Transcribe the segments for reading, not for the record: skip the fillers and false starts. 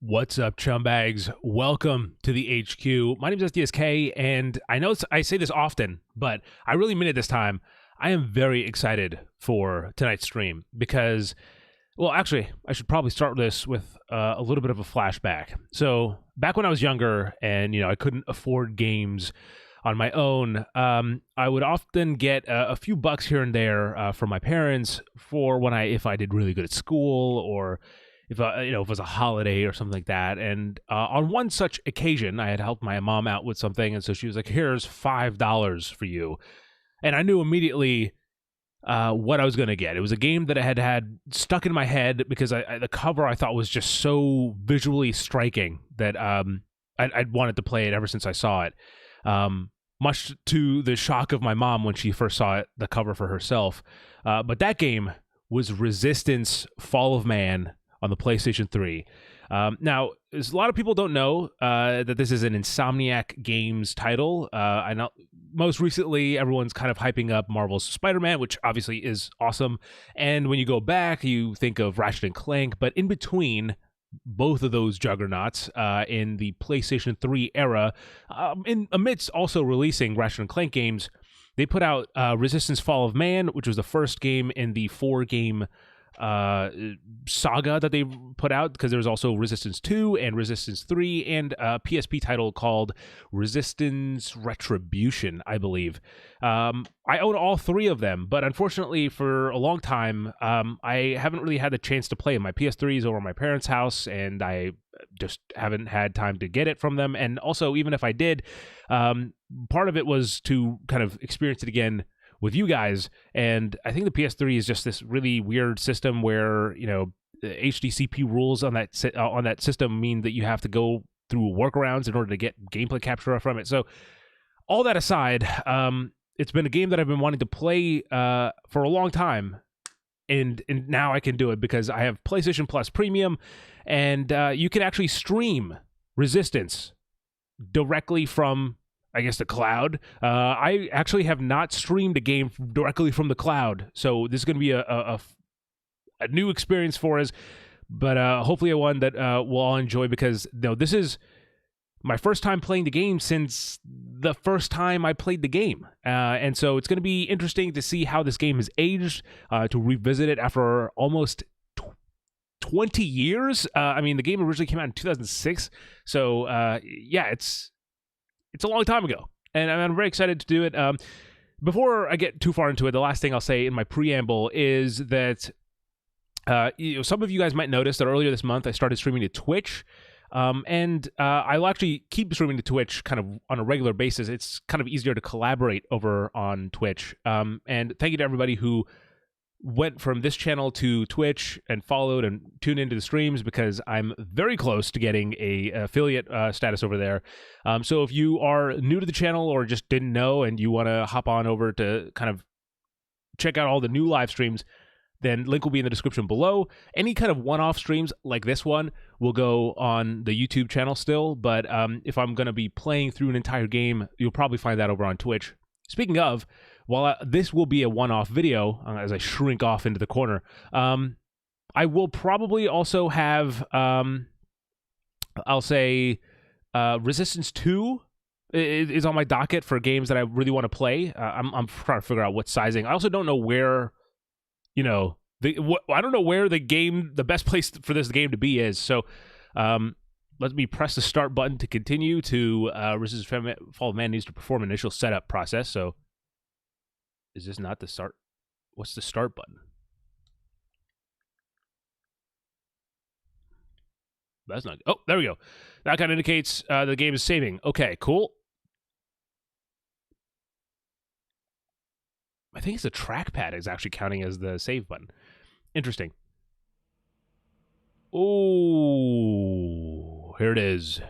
What's up, chumbags? Welcome to the HQ. My name is SDSK, and I know I say this often, but I really mean it this time. I am very excited for tonight's stream because, well, actually, I should probably start this with a little bit of a flashback. So, back when I was younger and, I couldn't afford games on my own, I would often get a few bucks here and there from my parents for if I did really good at school or if if it was a holiday or something like that. And on one such occasion, I had helped my mom out with something, and so she was like, "Here's $5 for you," and I knew immediately what I was going to get. It was a game that I had stuck in my head because the cover I thought was just so visually striking that I'd wanted to play it ever since I saw it. Much to the shock of my mom when she first saw the cover for herself. But that game was Resistance: Fall of Man on the PlayStation 3. Now, a lot of people don't know that this is an Insomniac Games title. I know most recently everyone's kind of hyping up Marvel's Spider-Man, which obviously is awesome. And when you go back, you think of Ratchet and Clank, but in between both of those juggernauts in the PlayStation 3 era, amidst also releasing Ratchet and Clank games, they put out Resistance: Fall of Man, which was the first game in the 4-game saga that they put out, because there was also Resistance 2 and Resistance 3 and a PSP title called Resistance Retribution, I believe. I own all three of them, but unfortunately for a long time, I haven't really had the chance to play them. My PS3 is over at my parents' house, and I just haven't had time to get it from them. And also, even if I did, part of it was to kind of experience it again with you guys. And I think the PS3 is just this really weird system where, the HDCP rules on that system mean that you have to go through workarounds in order to get gameplay capture from it. So all that aside, it's been a game that I've been wanting to play for a long time. And now I can do it because I have PlayStation Plus Premium, and you can actually stream Resistance directly from, I guess, the cloud. I actually have not streamed a game directly from the cloud, so this is going to be a new experience for us, but hopefully a one that we'll all enjoy, because this is my first time playing the game since the first time I played the game, and so it's going to be interesting to see how this game has aged, to revisit it after almost 20 years. I mean, the game originally came out in 2006, so yeah, it's a long time ago, and I'm very excited to do it. Before I get too far into it, the last thing I'll say in my preamble is that some of you guys might notice that earlier this month I started streaming to Twitch, and I'll actually keep streaming to Twitch kind of on a regular basis. It's kind of easier to collaborate over on Twitch. And thank you to everybody who went from this channel to Twitch and followed and tuned into the streams, because I'm very close to getting a affiliate status over there. So if you are new to the channel or just didn't know and you want to hop on over to kind of check out all the new live streams, then link will be in the description below. Any kind of one-off streams like this one will go on the YouTube channel still, but if I'm going to be playing through an entire game, you'll probably find that over on Twitch. Speaking of, while this will be a one-off video, as I shrink off into the corner, I will probably also have, I'll say, Resistance 2 is on my docket for games that I really want to play. I'm trying to figure out what sizing. I also don't know where, I don't know where the best place for this game to be is. So let me press the start button to continue to Resistance Fall of Man needs to perform initial setup process. So is this not the start? What's the start button? That's not. Oh, there we go. That kind of indicates the game is saving. Okay, cool. I think it's the trackpad is actually counting as the save button. Interesting. Oh, here it is.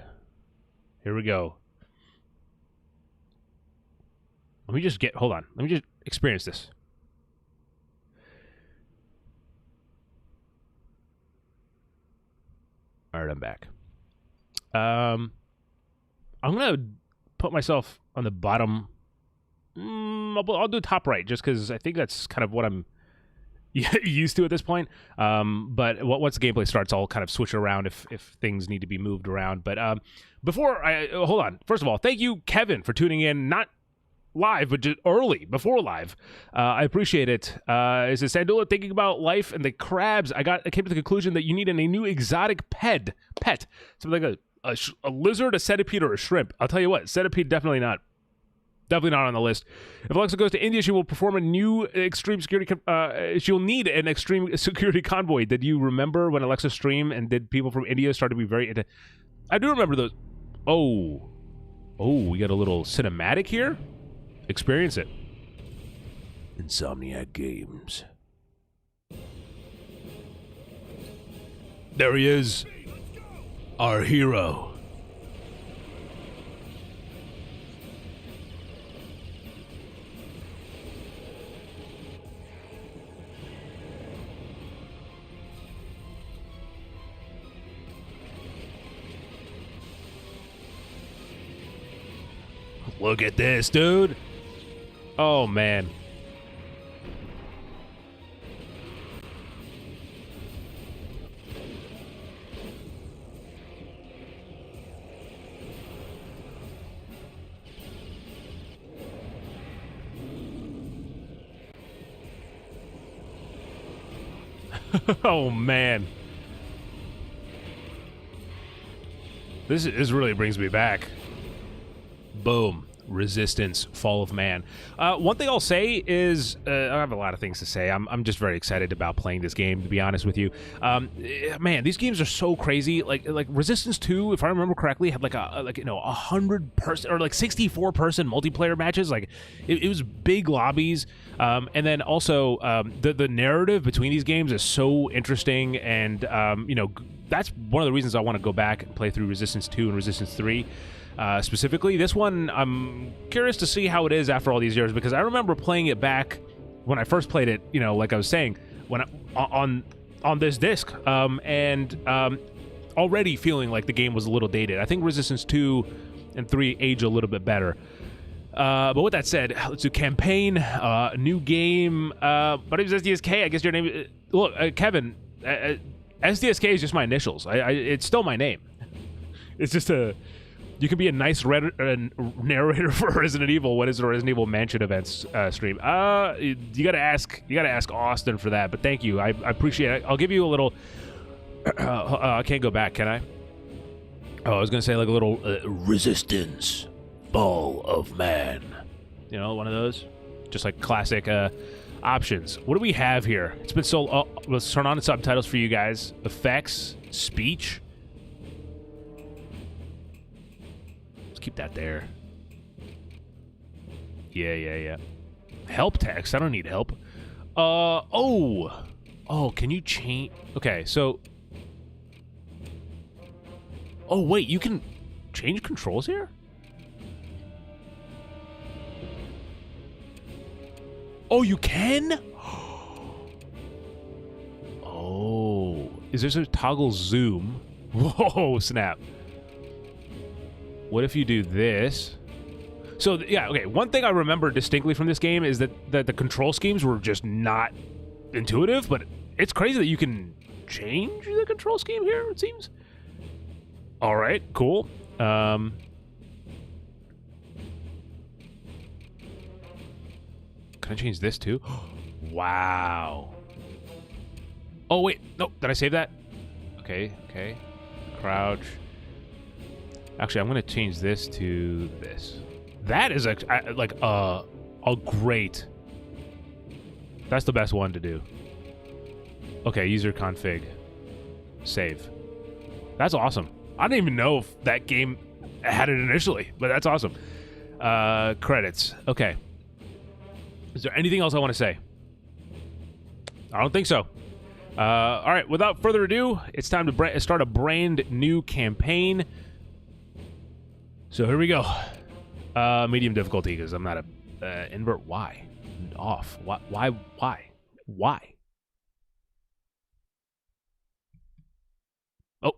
Here we go. Hold on. Let me just experience this. All right, I'm back. I'm going to put myself on the bottom. I'll do top right, just because I think that's kind of what I'm used to at this point. But once the gameplay starts, I'll kind of switch around if things need to be moved around. But before I hold on, first of all, thank you, Kevin, for tuning in. Not live, but just early, before live. I appreciate it. It says, Sandula, thinking about life and the crabs, I came to the conclusion that you need a new exotic pet. Something like a lizard, a centipede, or a shrimp. I'll tell you what, centipede, definitely not. Definitely not on the list. If Alexa goes to India, she will perform a new extreme security. She'll need an extreme security convoy. Did you remember when Alexa streamed and did people from India start to be very into? I do remember those. Oh, we got a little cinematic here. Experience it. Insomniac Games. There he is, our hero. Look at this, dude. Oh, man. Oh, man. This really brings me back. Boom. Resistance, Fall of Man. One thing I'll say is, I have a lot of things to say. I'm just very excited about playing this game, to be honest with you. Man, these games are so crazy. Like Resistance 2, if I remember correctly, had like 100-person or like 64-person multiplayer matches. Like it was big lobbies. And then also the narrative between these games is so interesting, and that's one of the reasons I want to go back and play through Resistance 2 and Resistance 3. Specifically, this one, I'm curious to see how it is after all these years, because I remember playing it back when I first played it, like I was saying, when on this disc, and already feeling like the game was a little dated. I think Resistance 2 and 3 age a little bit better. But with that said, let's do campaign, new game. My name is SDSK. I guess your name. Look, Kevin. SDSK is just my initials. It's still my name. It's just you can be a nice narrator for Resident Evil. What is the Resident Evil Mansion events stream? You gotta ask Austin for that. But thank you. I appreciate it. I'll give you a little. I can't go back, can I? Oh, I was gonna say like a little Resistance, Fall of Man. One of those. Just like classic options. What do we have here? It's been so. Let's turn on the subtitles for you guys. Effects, speech. Keep that there. Yeah. Help text. I don't need help. Oh, can you change? Okay, so. Oh, wait, you can change controls here? Oh, you can? Oh, is there a toggle zoom? Whoa, snap. What if you do this? So, yeah, okay. One thing I remember distinctly from this game is that the control schemes were just not intuitive, but it's crazy that you can change the control scheme here, it seems. All right, cool. Can I change this too? Wow. Oh, wait. No, did I save that? Okay. Crouch. Actually, I'm going to change this to this. That is like a great... That's the best one to do. Okay, user config. Save. That's awesome. I didn't even know if that game had it initially, but that's awesome. Credits. Okay. Is there anything else I want to say? I don't think so. All right, without further ado, it's time to start a brand new campaign. So here we go. Medium difficulty, because I'm not a invert. Why? Off. Why? Oh.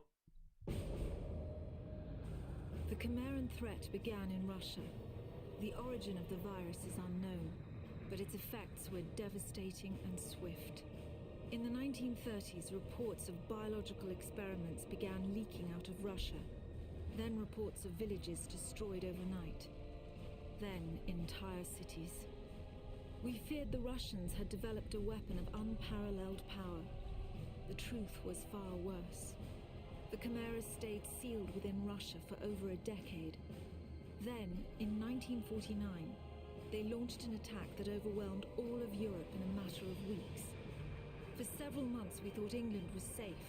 The Chimeran threat began in Russia. The origin of the virus is unknown, but its effects were devastating and swift. In the 1930s, reports of biological experiments began leaking out of Russia. Then reports of villages destroyed overnight. Then entire cities. We feared the Russians had developed a weapon of unparalleled power. The truth was far worse. The Chimeras stayed sealed within Russia for over a decade. Then, in 1949, they launched an attack that overwhelmed all of Europe in a matter of weeks. For several months we thought England was safe.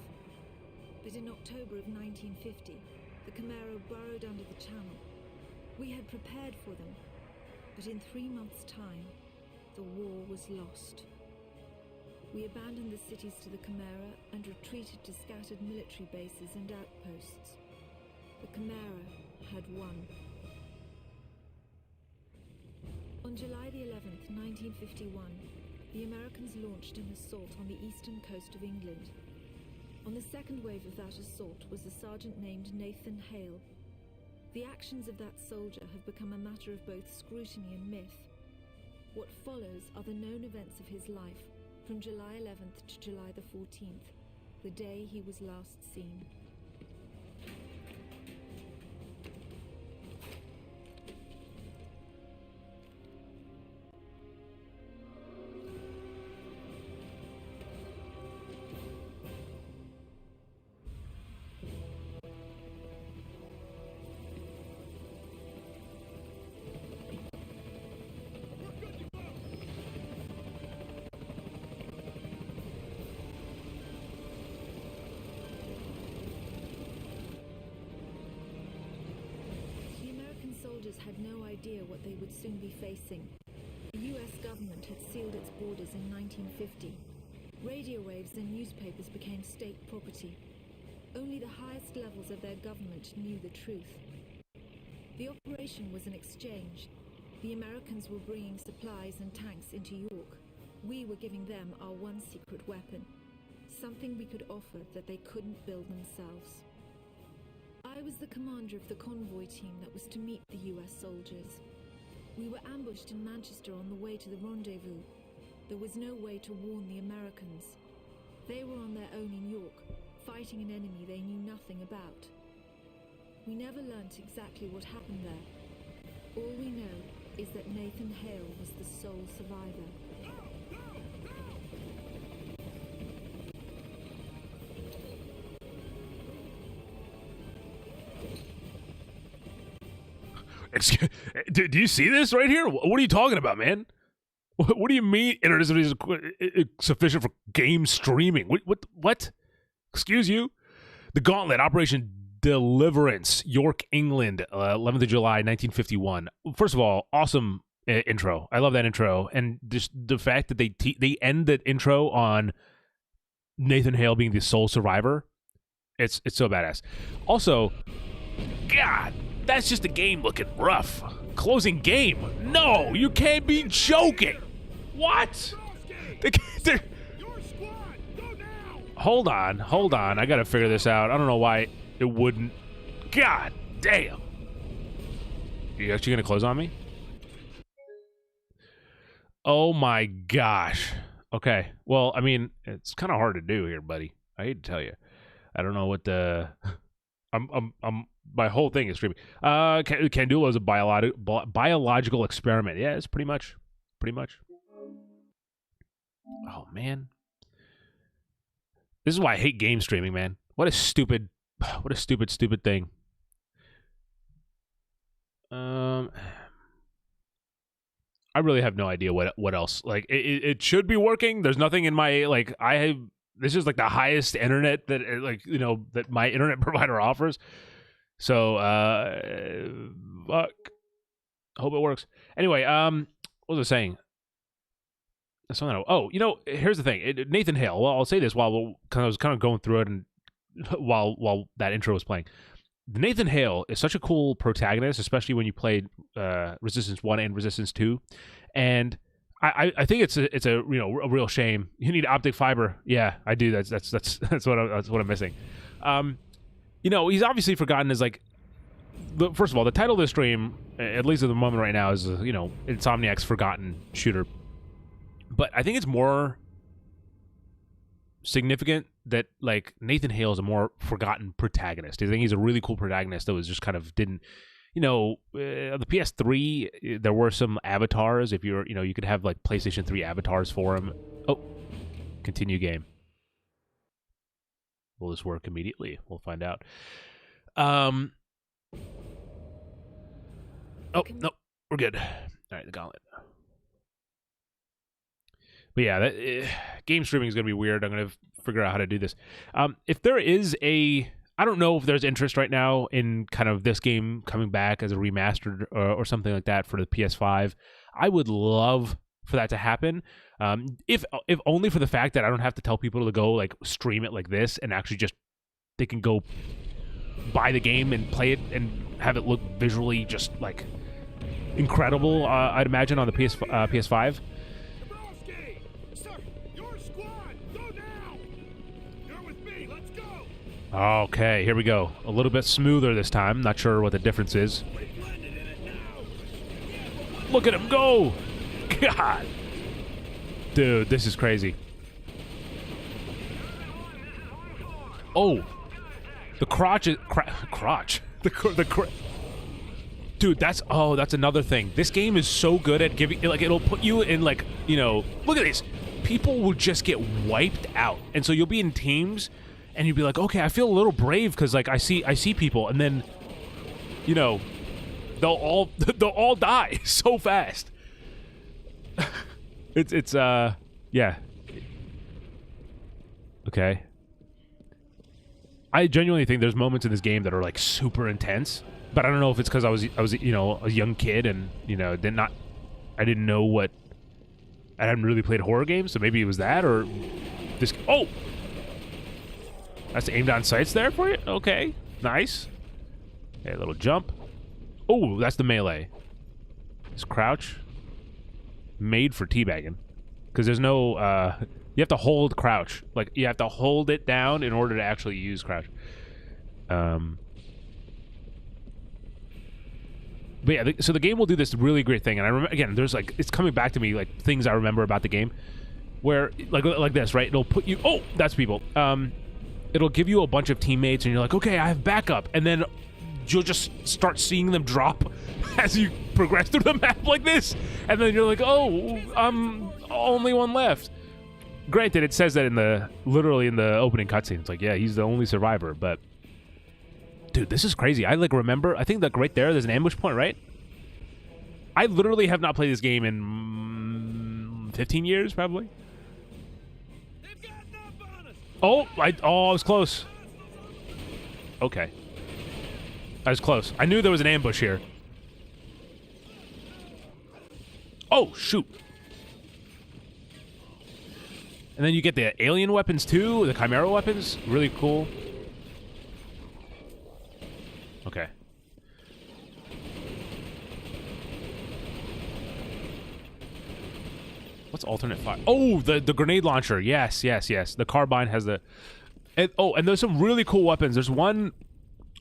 But in October of 1950, the Chimera burrowed under the Channel. We had prepared for them, but in 3 months' time, the war was lost. We abandoned the cities to the Chimera and retreated to scattered military bases and outposts. The Chimera had won. On July the 11th, 1951, the Americans launched an assault on the eastern coast of England. On the second wave of that assault was a sergeant named Nathan Hale. The actions of that soldier have become a matter of both scrutiny and myth. What follows are the known events of his life from July 11th to July the 14th, the day he was last seen. Had no idea what they would soon be facing. The US government had sealed its borders in 1950. Radio waves and newspapers became state property. Only the highest levels of their government knew the truth. The operation was an exchange. The Americans were bringing supplies and tanks into York. We were giving them our one secret weapon, something we could offer that they couldn't build themselves. I was the commander of the convoy team that was to meet the US soldiers. We were ambushed in Manchester on the way to the rendezvous. There was no way to warn the Americans. They were on their own in York, fighting an enemy they knew nothing about. We never learnt exactly what happened there. All we know is that Nathan Hale was the sole survivor. Do you see this right here? What are you talking about, man? What do you mean internet is sufficient for game streaming? What? Excuse you? The Gauntlet, Operation Deliverance, York, England, 11th of July, 1951. First of all, awesome intro. I love that intro. And just the fact that they end that intro on Nathan Hale being the sole survivor, it's so badass. Also, God, that's just the game looking rough. Closing game. No, you can't be joking. What? Hold on. I gotta figure this out. I don't know why it wouldn't. God damn. You actually gonna close on me? Oh my gosh. Okay. Well, I mean, it's kind of hard to do here, buddy. I hate to tell you. I don't know what the. My whole thing is streaming. Candula is a biological experiment. Yeah, it's pretty much. Oh man, this is why I hate game streaming, man. What a stupid thing. I really have no idea what else. Like it should be working. There's nothing in my this is like the highest internet that that my internet provider offers. So fuck. Hope it works. Anyway, what was I saying? Here's the thing. Nathan Hale. Well, I'll say this while I was kind of going through it, and while that intro was playing. Nathan Hale is such a cool protagonist, especially when you played Resistance 1 and Resistance 2, and I think it's a real shame. You need optic fiber. Yeah, I do. That's what I'm missing. He's obviously forgotten as first of all, the title of the stream, at least at the moment right now, is Insomniac'S Forgotten Shooter. But I think it's more significant that like Nathan Hale is a more forgotten protagonist. I think he's a really cool protagonist that was just kind of didn't, the PS3 there were some avatars. If you're, you could have like PlayStation 3 avatars for him. Oh, continue game. Will this work immediately? We'll find out. Oh no, we're good. All right, the gauntlet. But yeah, game streaming is going to be weird. I'm going to figure out how to do this. If there is I don't know if there's interest right now in kind of this game coming back as a remastered or something like that for the PS5. I would love for that to happen. If only for the fact that I don't have to tell people to go like stream it like this and actually just they can go buy the game and play it and have it look visually just like incredible. I'd imagine on the PS5. Okay, here we go. A little bit smoother this time. Not sure what the difference is. Look at him go! God! Dude, this is crazy. Oh! The crotch is... crotch? Dude, that's another thing. This game is so good at giving... Like, it'll put you in, like, Look at this! People will just get wiped out. And so you'll be in teams... And you'd be like, okay, I feel a little brave because like I see people, and then, they'll all die so fast. it's yeah. Okay. I genuinely think there's moments in this game that are like super intense, but I don't know if it's because I was a young kid and I didn't know what. I hadn't really played horror games, so maybe it was that or this. Oh. That's aimed on sights there for you? Okay. Nice. Okay, a little jump. Oh, that's the melee. This crouch. Made for teabagging. Because there's no... you have to hold crouch. Like, you have to hold it down in order to actually use crouch. But yeah, so the game will do this really great thing. And I remember, again, there's like... It's coming back to me, like, things I remember about the game. Where, like this, right? It'll put you... Oh, that's people. It'll give you a bunch of teammates, and you're like, okay, I have backup. And then you'll just start seeing them drop as you progress through the map like this. And then you're like, oh, I'm only one left. Granted, it says that literally in the opening cutscene. It's like, yeah, he's the only survivor. But, dude, this is crazy. I remember, I think like right there's an ambush point, right? I literally have not played this game in 15 years, probably. Oh, I was close. Okay. I was close. I knew there was an ambush here. Oh, shoot. And then you get the alien weapons, too. The Chimera weapons. Really cool. Okay. What's alternate fire? Oh, the grenade launcher. Yes. The carbine has the... And there's some really cool weapons. There's one,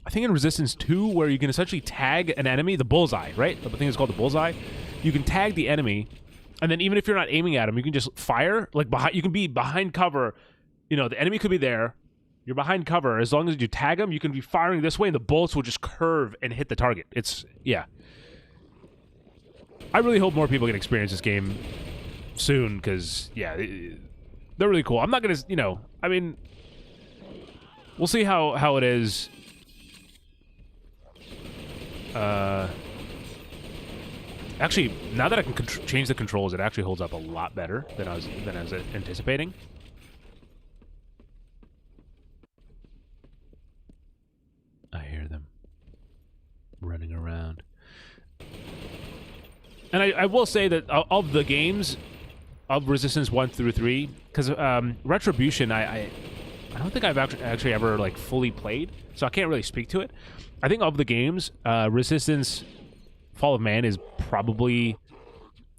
I think in Resistance 2, where you can essentially tag an enemy, the bullseye, right? I think it's called the bullseye. You can tag the enemy, and then even if you're not aiming at him, you can just fire. Like, you can be behind cover. The enemy could be there. You're behind cover. As long as you tag them, you can be firing this way, and the bullets will just curve and hit the target. Yeah. I really hope more people can experience this game soon, because yeah, they're really cool. I'm not gonna, I mean, we'll see how it is. Actually, now that I can change the controls, it actually holds up a lot better than I was anticipating. I hear them running around. And I will say that of the games of Resistance 1 through 3, because Retribution, I don't think I've actually ever like fully played, so I can't really speak to it. I think of the games, Resistance Fall of Man is probably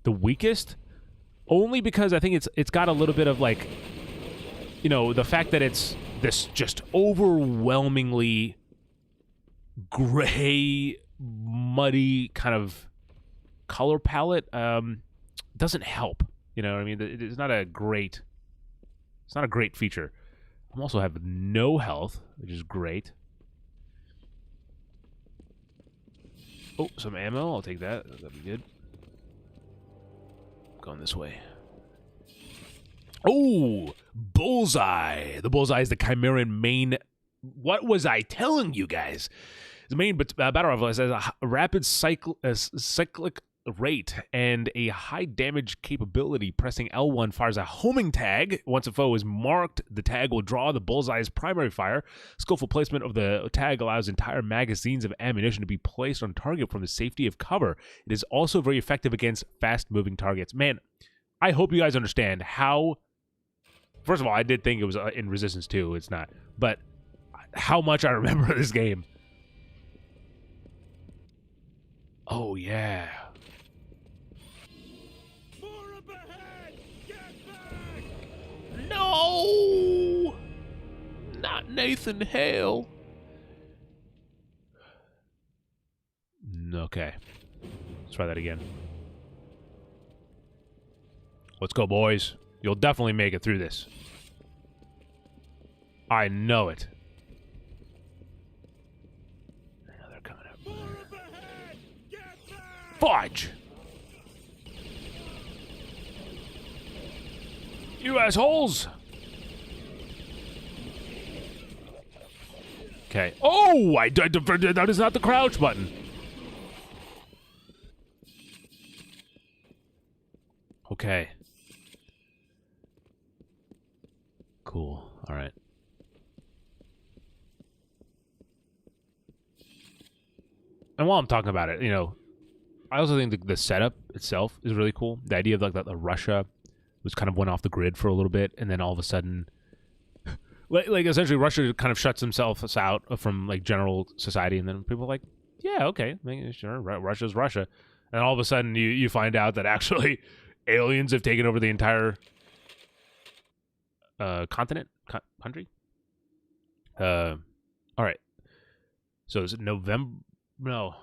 the weakest, only because I think it's got a little bit of like, the fact that it's this just overwhelmingly gray, muddy kind of color palette doesn't help. You know what I mean? It's not a great It's not a great feature. I also have no health, which is great. Oh, some ammo. I'll take that. That'd be good. Going this way. Oh, bullseye. The bullseye is the Chimeran main. What was I telling you guys? The main battle rifle has a rapid cyclic rate and a high damage capability. Pressing L1 fires a homing tag. Once a foe is marked, the tag will draw the bullseye's primary fire. Skillful placement of the tag allows entire magazines of ammunition to be placed on target from the safety of cover. It is also very effective against fast-moving targets. Man, I hope you guys understand how... First of all, I did think it was in Resistance 2. It's not. But how much I remember this game. Oh, yeah. More up ahead! Get back! No! Not Nathan Hale. Okay. Let's try that again. Let's go, boys. You'll definitely make it through this. I know it. I know they're coming up. More up ahead! Get back! Fudge! You assholes! Okay. Oh! That is not the crouch button. Okay. Cool. All right. And while I'm talking about it, I also think the setup itself is really cool. The idea of like the Russia was kind of went off the grid for a little bit, and then all of a sudden, like essentially Russia kind of shuts themselves out from like general society, and then people are like, yeah, okay, sure, Russia's Russia, and all of a sudden you find out that actually aliens have taken over the entire continent, country. All right. So is it November? No.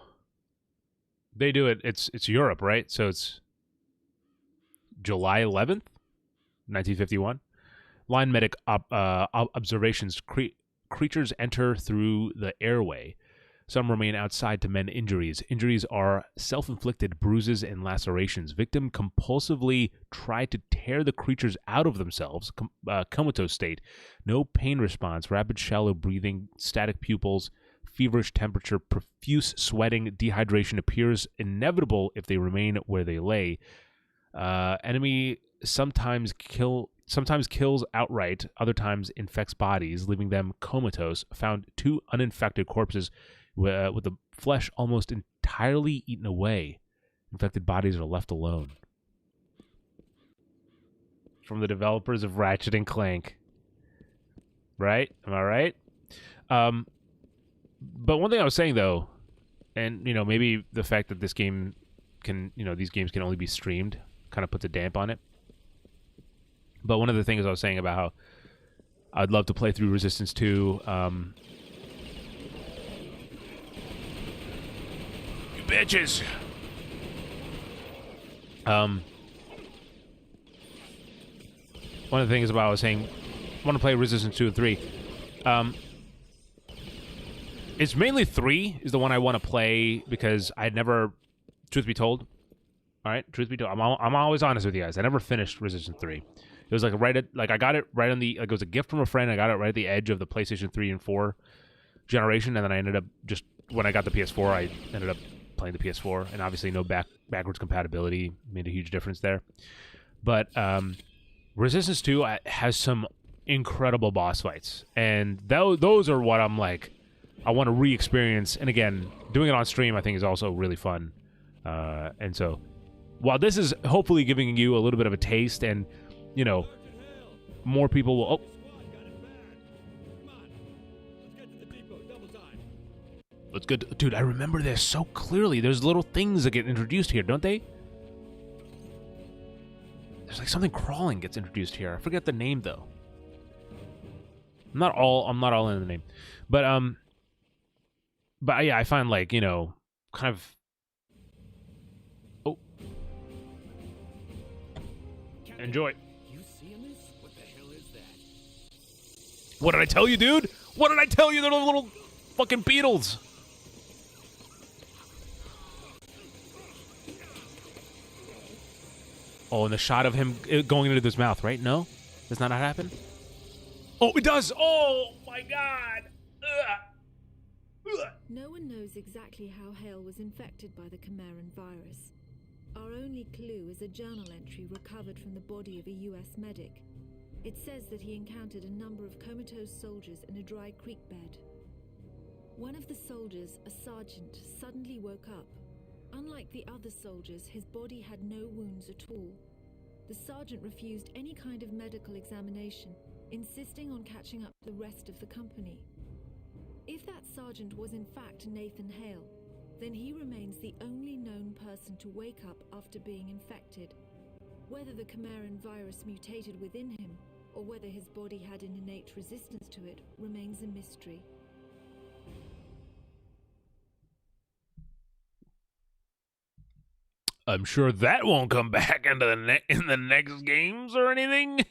They do it. It's Europe, right? So it's July 11th, 1951. Line medic observations. Creatures enter through the airway. Some remain outside to mend injuries. Injuries are self-inflicted bruises and lacerations. Victim compulsively try to tear the creatures out of themselves. Comatose state. No pain response. Rapid shallow breathing. Static pupils. Feverish temperature. Profuse sweating. Dehydration appears inevitable if they remain where they lay. Enemy sometimes kills outright. Other times infects bodies, leaving them comatose. Found 2 uninfected corpses with the flesh almost entirely eaten away. Infected bodies are left alone. From the developers of Ratchet and Clank. Right? Am I right? But one thing I was saying, though, and, maybe the fact that this game can, these games can only be streamed kind of puts a damp on it. But one of the things I was saying about how I'd love to play through Resistance 2, bitches. One of the things about I was saying, I want to play Resistance 2 and 3. It's mainly 3 is the one I want to play because I'd never, truth be told, all right, truth be told, I'm always honest with you guys. I never finished Resistance 3. It was like I got it right on the, like it was a gift from a friend. I got it right at the edge of the PlayStation 3 and 4 generation, and then I ended up just, when I got the PS4, I ended up playing the PS4, and obviously no backwards compatibility made a huge difference there. But Resistance 2 has some incredible boss fights, and those are what I'm like, I want to re-experience. And again, doing it on stream I think is also really fun. And so while this is hopefully giving you a little bit of a taste, and more people will Let's get, dude, I remember this so clearly. There's little things that get introduced here, don't they? There's like something crawling gets introduced here. I forget the name though. I'm not all in the name. But yeah, I find like, kind of enjoy. You seeing this? What the hell is that? What did I tell you, dude? What did I tell you? They're little fucking beetles. Oh, and the shot of him going into his mouth, right? No? Does not happen? Oh, it does! Oh, my God! Ugh. Ugh. No one knows exactly how Hale was infected by the Chimeran virus. Our only clue is a journal entry recovered from the body of a US medic. It says that he encountered a number of comatose soldiers in a dry creek bed. One of the soldiers, a sergeant, suddenly woke up. Unlike the other soldiers, his body had no wounds at all. The sergeant refused any kind of medical examination, insisting on catching up the rest of the company. If that sergeant was in fact Nathan Hale, then he remains the only known person to wake up after being infected. Whether the Chimeran virus mutated within him, or whether his body had an innate resistance to it, remains a mystery. I'm sure that won't come back into in the next games or anything.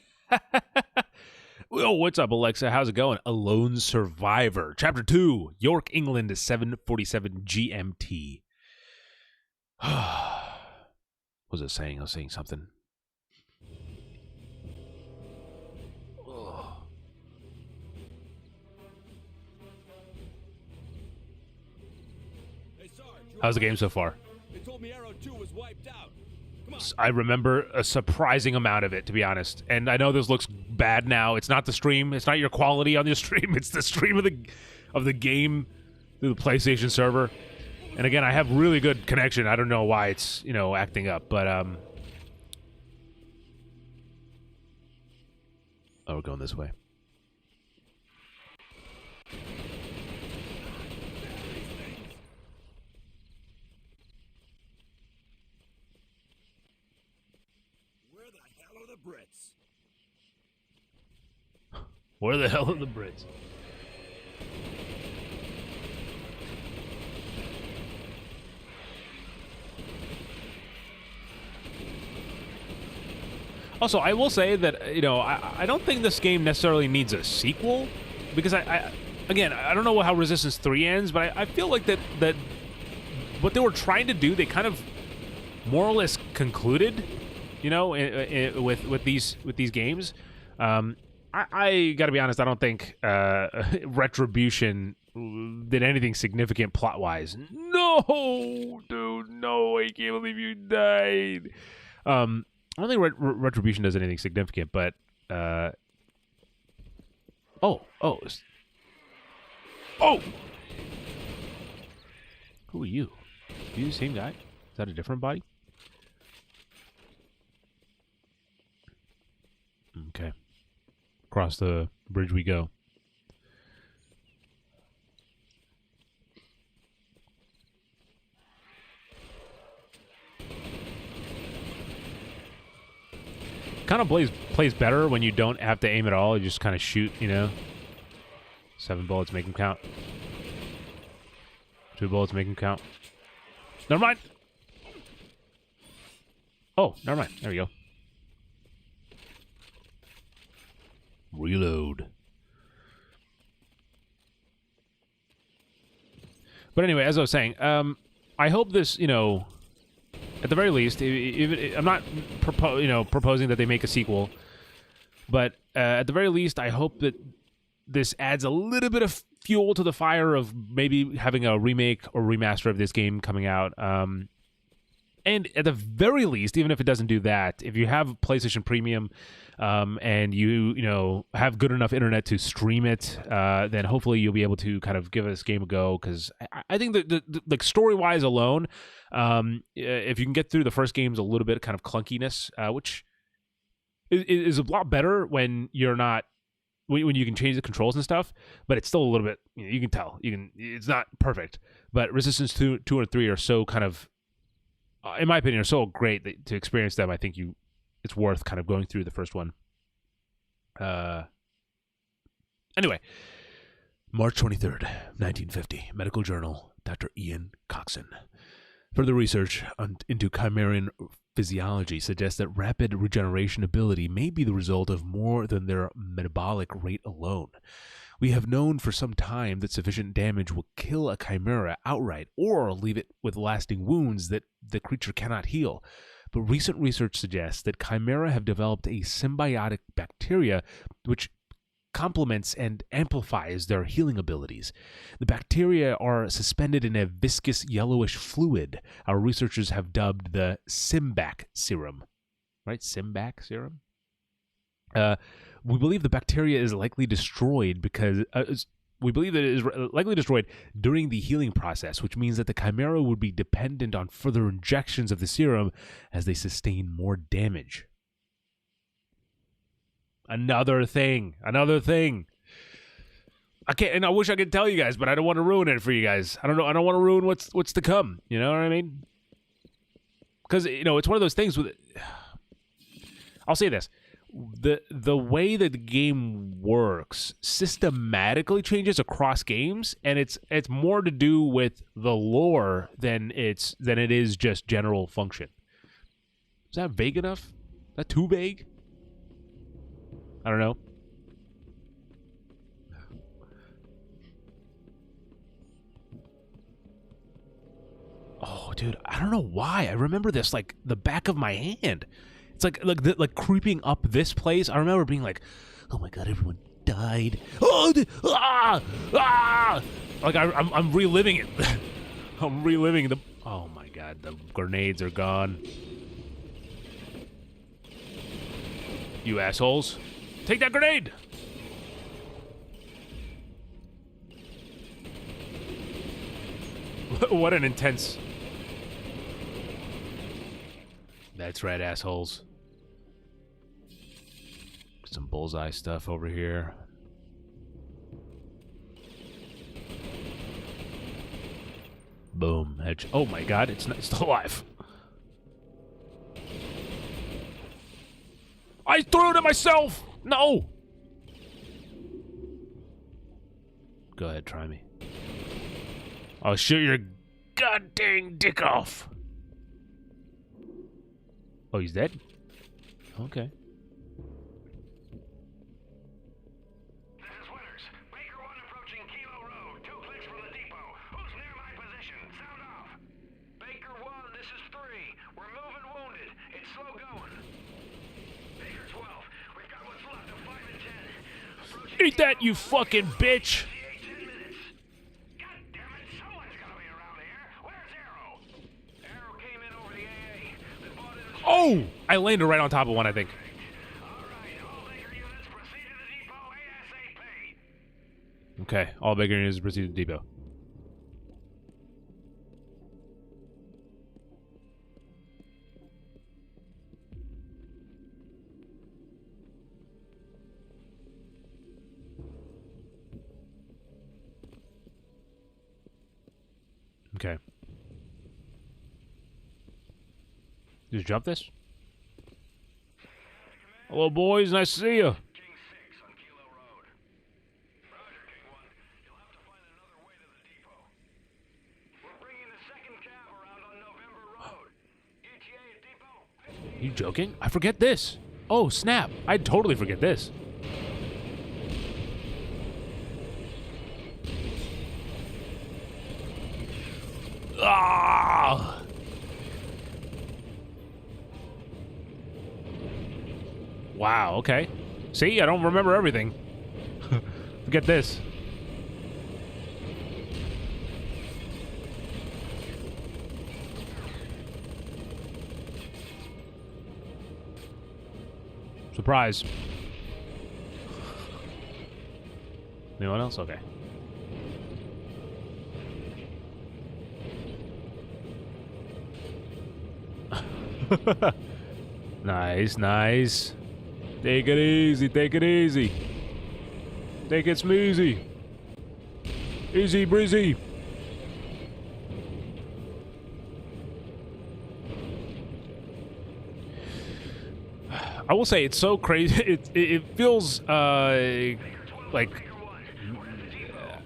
Well, what's up, Alexa? How's it going? A Lone Survivor, Chapter 2, York, England, 7:47 GMT. What was it saying? I was saying something. Hey, Sarge, How's the game so far? they told me Arrow 2 was wiped out. Come on. I remember a surprising amount of it, to be honest. And I know this looks bad now. It's not the stream. It's not your quality on your stream. It's the stream of the game through the PlayStation server. And again, I have really good connection. I don't know why it's, acting up, but oh, we're going this way. Where the hell are the Brits? Where the hell are the Brits? Also, I will say that, I don't think this game necessarily needs a sequel, because again, I don't know how Resistance 3 ends, but I feel like that what they were trying to do, they kind of more or less concluded, with these games. I got to be honest, I don't think Retribution did anything significant plot-wise. No, dude, no, I can't believe you died. I don't think Retribution does anything significant, but oh, who are you? Are you the same guy? Is that a different body? Okay, across the bridge we go. Kind of plays better when you don't have to aim at all. You just kind of shoot, 7 bullets, make them count. 2 bullets, make them count. Never mind. Oh, never mind. There we go. Reload. But anyway, as I was saying, I hope this, at the very least, I'm not proposing that they make a sequel, but at the very least, I hope that this adds a little bit of fuel to the fire of maybe having a remake or remaster of this game coming out. And at the very least, even if it doesn't do that, if you have PlayStation Premium and you have good enough internet to stream it, then hopefully you'll be able to kind of give this game a go. Because I think that like story-wise alone, if you can get through the first game's a little bit kind of clunkiness, which is a lot better when you're not when you can change the controls and stuff, but it's still a little bit. You can tell it's not perfect. But Resistance 2 and 3 are so kind of, in my opinion, are so great that to experience them, I think it's worth kind of going through the first one. Anyway, March 23rd, 1950, medical journal, Dr. Ian Coxon. Further research into Chimeran physiology suggests that rapid regeneration ability may be the result of more than their metabolic rate alone. We have known for some time that sufficient damage will kill a chimera outright or leave it with lasting wounds that the creature cannot heal. But recent research suggests that chimera have developed a symbiotic bacteria which complements and amplifies their healing abilities. The bacteria are suspended in a viscous yellowish fluid our researchers have dubbed the Simbac serum. Right? Simbac serum? We believe the bacteria is likely destroyed because we believe that it is likely destroyed during the healing process, which means that the chimera would be dependent on further injections of the serum as they sustain more damage. Another thing. I can't, and I wish I could tell you guys, but I don't want to ruin it for you guys. I don't know. I don't want to ruin what's to come. You know what I mean? Because it's one of those things with. I'll say this: the way that the game works systematically changes across games, and it's more to do with the lore than it is just general function. Is that vague enough? Is that too vague? I don't know. Oh, dude, I don't know why. I remember this like the back of my hand. It's like creeping up this place. I remember being like, "Oh my god, everyone died!" Like I'm reliving it. I'm reliving the. Oh my god, the grenades are gone. You assholes! Take that grenade! What an intense. That's right, assholes. Some bullseye stuff over here. Boom. Edge. Oh my god, it's still alive. I threw it at myself! No! Go ahead, try me. I'll shoot your goddamn dick off. Oh, he's dead? Okay. This is Winters. Baker 1 approaching Kilo Road. 2 clicks from the depot. Who's near my position? Sound off. Baker 1, this is 3. We're moving wounded. It's slow going. Baker 12. We've got what's left of 5 and 10. Approaching Eat that, you fucking bitch! 10 minutes. God damn it, someone's gotta be around here. Where's Arrow? Arrow came in over the AA. They bought in the Oh! I landed right on top of one, I think. all Baker units proceed to the depot ASAP. Okay, all Baker units proceed to the depot. Okay. Just jump this? Hello, boys. Nice to see you. King 6 on Kilo Road. Roger, King 1. You'll have to find another way to the depot. We're bringing the second cab around on November Road. ETA at depot. You joking? I forget this. Oh, snap. I'd totally forget this. Ah! Wow, okay. See, I don't remember everything. Forget this. Surprise. Anyone else? Okay. Nice, nice. Take it easy, take it easy. Take it smeezy. Easy breezy. I will say it's so crazy. It feels like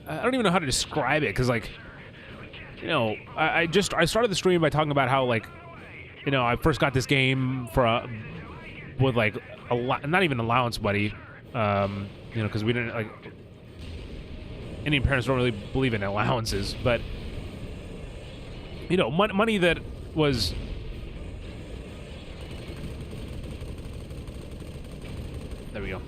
I don't even know how to describe it because I started the stream by talking about how like you know, I first got this game for with like not even allowance money, you know, because we didn't like. Indian parents don't really believe in allowances, but you know, money that was. There we go.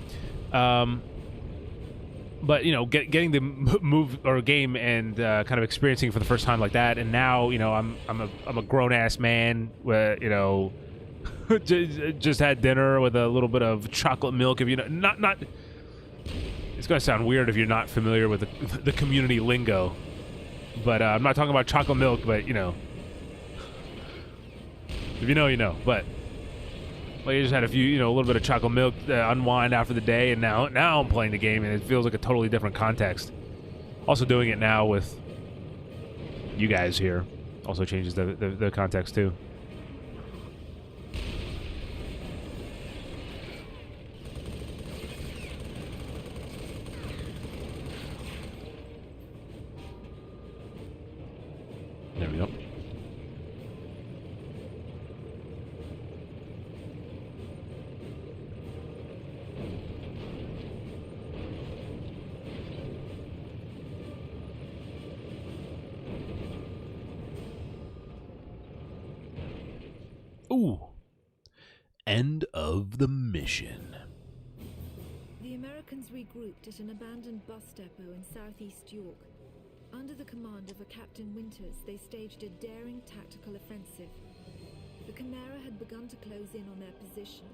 But you know, getting the move or game and kind of experiencing it for the first time like that, and now you know I'm a grown ass man. Where you know, just had dinner with a little bit of chocolate milk. If you know, not. It's gonna sound weird if you're not familiar with the community lingo, but I'm not talking about chocolate milk. But you know, if you know, you know. But. Well, you just had a few, you know, a little bit of chocolate milk unwind after the day, and now I'm playing the game, and it feels like a totally different context. Also doing it now with you guys here also changes the context, too. There we go. Ooh. End of the mission. The Americans regrouped at an abandoned bus depot in southeast York. Under the command of a Captain Winters, they staged a daring tactical offensive. The Chimera had begun to close in on their position.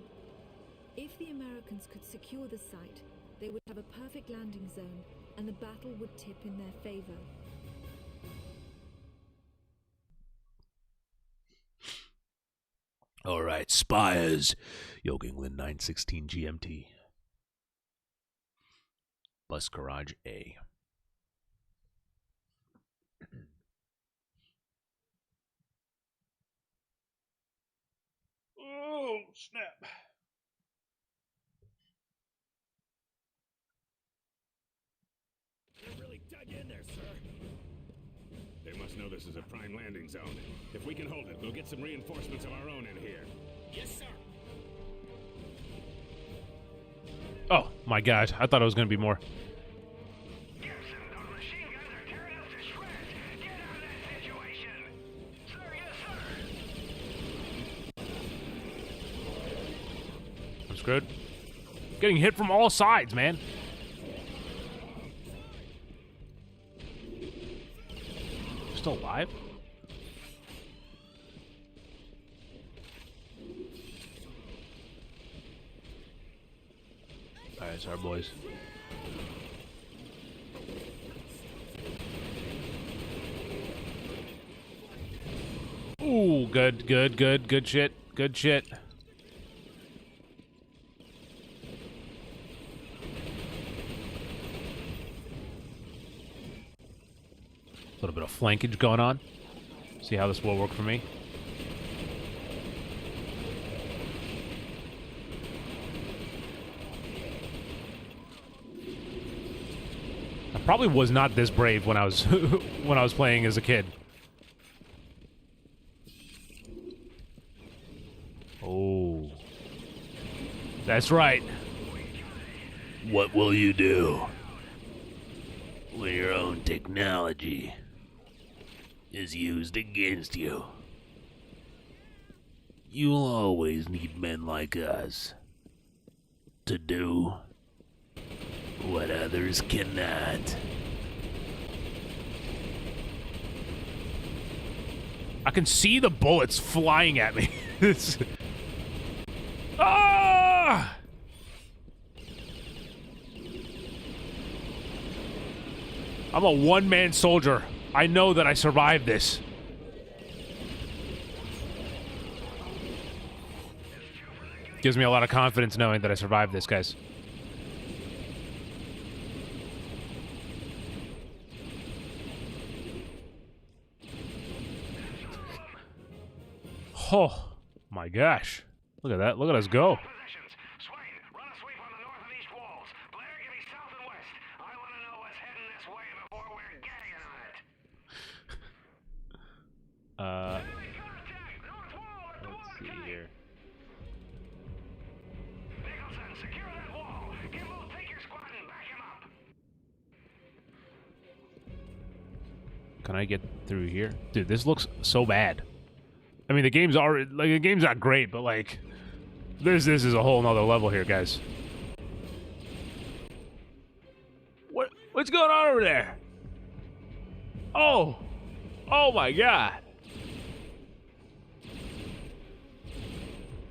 If the Americans could secure the site, they would have a perfect landing zone, and the battle would tip in their favor. All right, Spires. Yoke England 916 GMT. Bus Garage A. Oh, snap. They're really dug in there, sir. They must know this is a prime landing zone. If we can hold it, we'll get some reinforcements of our own in here. Yes, sir. Oh, my God. I thought it was going to be more. Gibson, those machine guns are tearing us to shreds. Get out of that situation. Sir, yes, sir. I'm screwed. Getting hit from all sides, man. Still alive? Alright, sorry, boys. Ooh, good shit. Good shit. A little bit of flankage going on. See how this will work for me. I probably was not this brave when I was when I was playing as a kid. Oh. That's right. What will you do when your own technology is used against you? You'll always need men like us to do what others cannot. I can see the bullets flying at me. Ah! I'm a one-man soldier. I know that I survived this. Gives me a lot of confidence knowing that I survived this, guys. Oh, my gosh. Look at that. Look at us go. Positions. Swain, run a sweep on the north and east walls. Blair, give me south and west. I want to know what's heading this way before we're gagging on it. Enemy contact! North wall at the Can I get through here? Dude, this looks so bad. I mean, the game's already... Like, the game's not great, but, like... This is a whole nother level here, guys. What's going on over there? Oh! Oh, my God.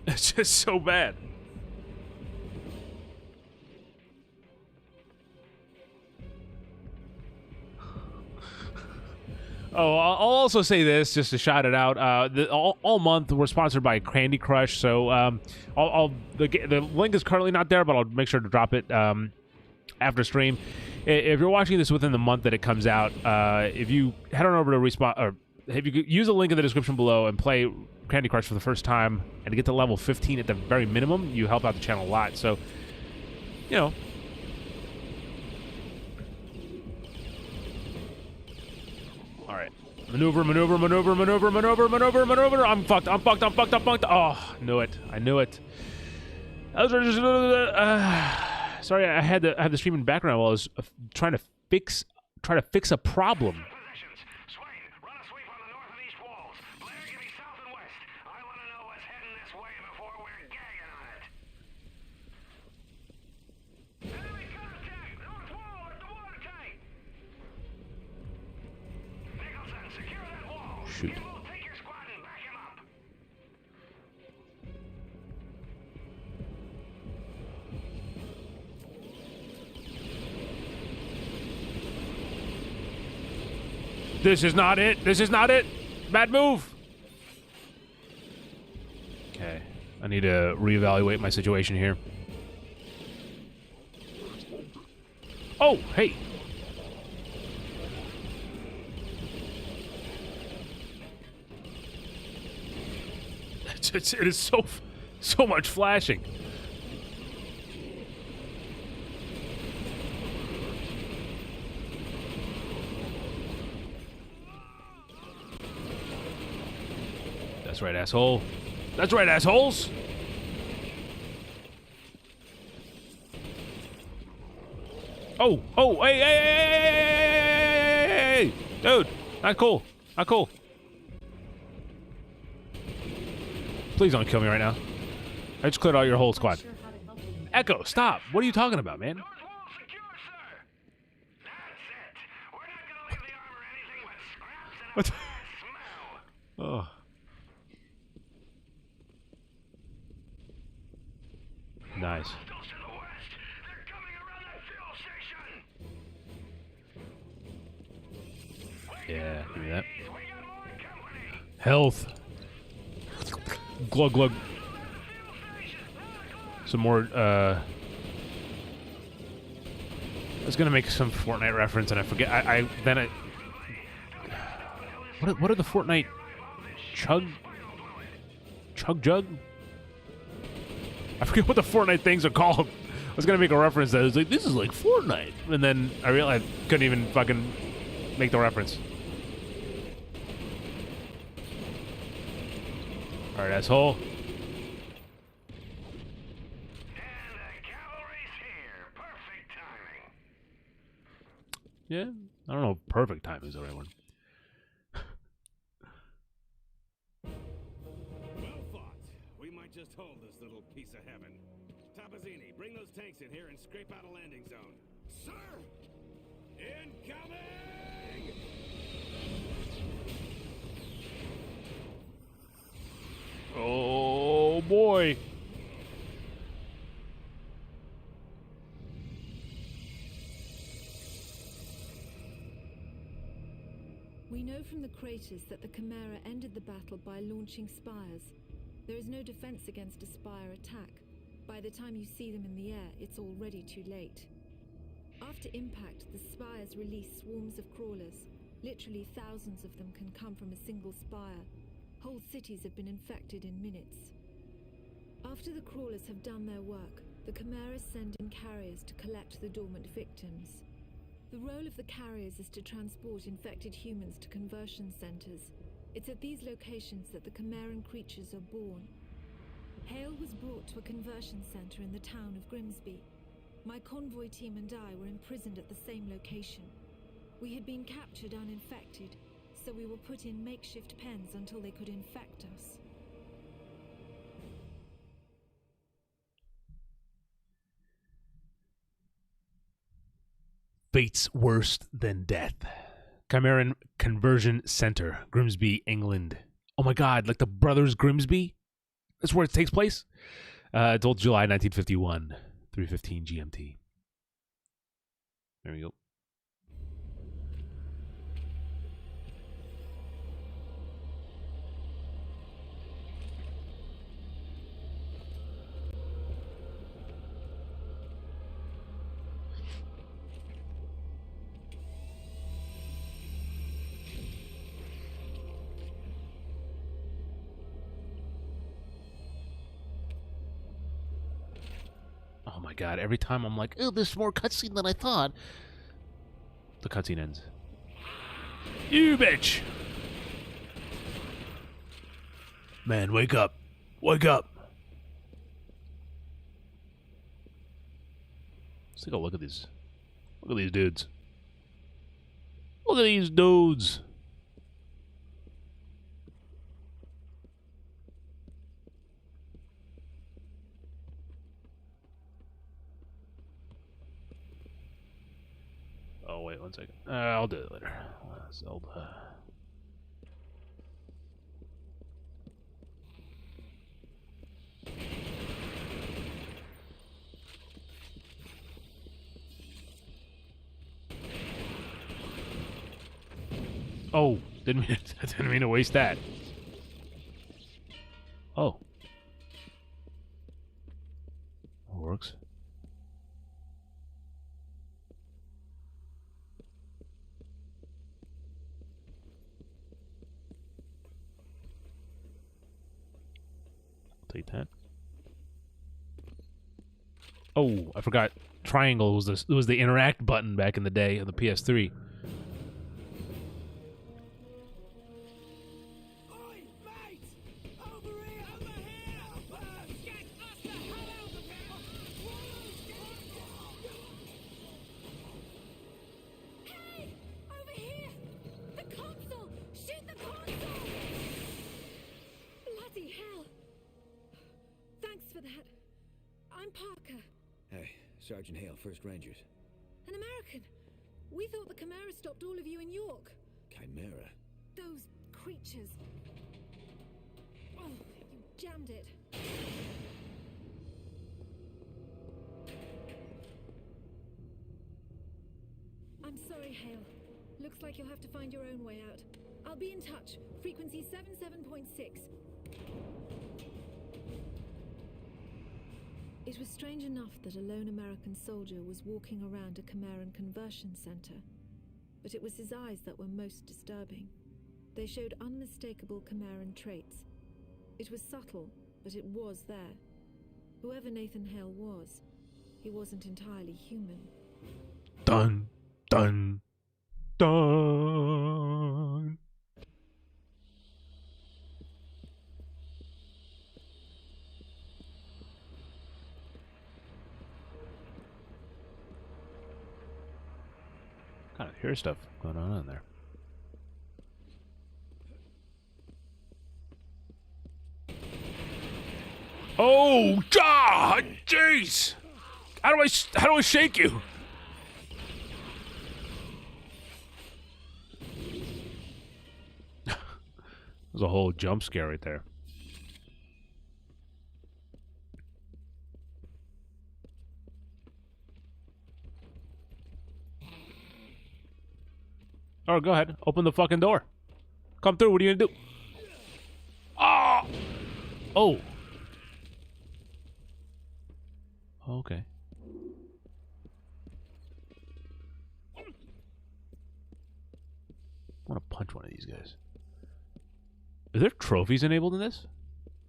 It's just so bad. Oh, I'll also say this just to shout it out. All month we're sponsored by Candy Crush, so the link is currently not there, but I'll make sure to drop it after stream. If you're watching this within the month that it comes out, if you head on over to Respawn, or if you use the link in the description below and play Candy Crush for the first time and get to level 15 at the very minimum, you help out the channel a lot. So, you know. All right. Maneuver, maneuver, maneuver, maneuver, maneuver, maneuver, maneuver. I'm fucked. I'm fucked. I'm fucked. I'm fucked. Oh, knew it. I knew it. I was just, sorry, I had the stream in background while I was trying to fix a problem. Positions. Swain, run a sweep on the north and east walls. Blair, give me south and west. I want to know what's heading this way before we're gagging on it. Enemy contact! North wall at the water tank! Nicholson, secure that wall. Shoot. Kimball, take your squad and back him up. This is not it. This is not it. Bad move. Okay. I need to reevaluate my situation here. Oh, hey. It is so much flashing. That's right, asshole. That's right, assholes. Oh, hey, hey, dude, not cool, not cool. Please don't kill me right now. I just cleared out your whole squad. Echo, stop. What are you talking about, man? North wall secure, sir. That's it. We're not going to leave the armor anything but scraps and What a the- bad smell. Oh. Nice. Hostiles to the west. They're coming around that fuel station. Yeah, give me that. We got more company. Health. Glug glug. Some more, I was gonna make some Fortnite reference and I forget. What are the Fortnite chug jug? I forget what the Fortnite things are called. I was gonna make a reference that was like, this is like Fortnite, and then I realized I couldn't even fucking make the reference. All right, asshole. And the cavalry's here. Perfect timing. Yeah, I don't know if perfect time is the right one. Well fought. We might just hold this little piece of heaven. Tapazzini, bring those tanks in here and scrape out a landing zone. Sir! Incoming! Oh boy. We know from the craters that the Chimera ended the battle by launching spires. There is no defense against a spire attack. By the time you see them in the air, it's already too late. After impact, the spires release swarms of crawlers. Literally thousands of them can come from a single spire. Whole cities have been infected in minutes. After the crawlers have done their work, the Chimeras send in carriers to collect the dormant victims. The role of the carriers is to transport infected humans to conversion centers. It's at these locations that the Chimeran creatures are born. Hale was brought to a conversion center in the town of Grimsby. My convoy team and I were imprisoned at the same location. We had been captured uninfected, so we were put in makeshift pens until they could infect us. Fate's worse than death. Chimeran Conversion Center, Grimsby, England. Oh my god, like the Brothers Grimsby? That's where it takes place? Until July 1951, 3:15 GMT. There we go. Oh my god, every time I'm like, oh, there's more cutscene than I thought. The cutscene ends. You bitch! Man, wake up. Wake up! Let's take a look at these. Look at these dudes. Look at these dudes! Oh, wait, 1 second. I'll do it later. Zelda. Oh, didn't mean to waste that. Oh. Works. Take that. Oh, I forgot. Triangle was the interact button back in the day on the PS3. Oi, mate! Over here! Over here! Get us the hell out of here! Hey! Over here! The console! Shoot the console! Bloody hell! Thanks for that. I'm Parker, Hey, Sergeant Hale, 1st Rangers. an American. We thought the Chimera stopped all of you in York. Chimera. Those creatures. Oh, you jammed it. I'm sorry, Hale. Looks like you'll have to find your own way out. I'll be in touch. Frequency 77.6. It was strange enough that a lone American soldier was walking around a Chimeran conversion center, but it was his eyes that were most disturbing. They showed unmistakable Chimeran traits. It was subtle, but it was there. Whoever Nathan Hale was, he wasn't entirely human. Dun, dun, dun. Kind of hear stuff going on in there. Oh, God! Jeez! How do I shake you? There's a whole jump scare right there. Oh, go ahead. Open the fucking door. Come through. What are you gonna do? Ah! Oh. Okay. I want to punch one of these guys. Are there trophies enabled in this?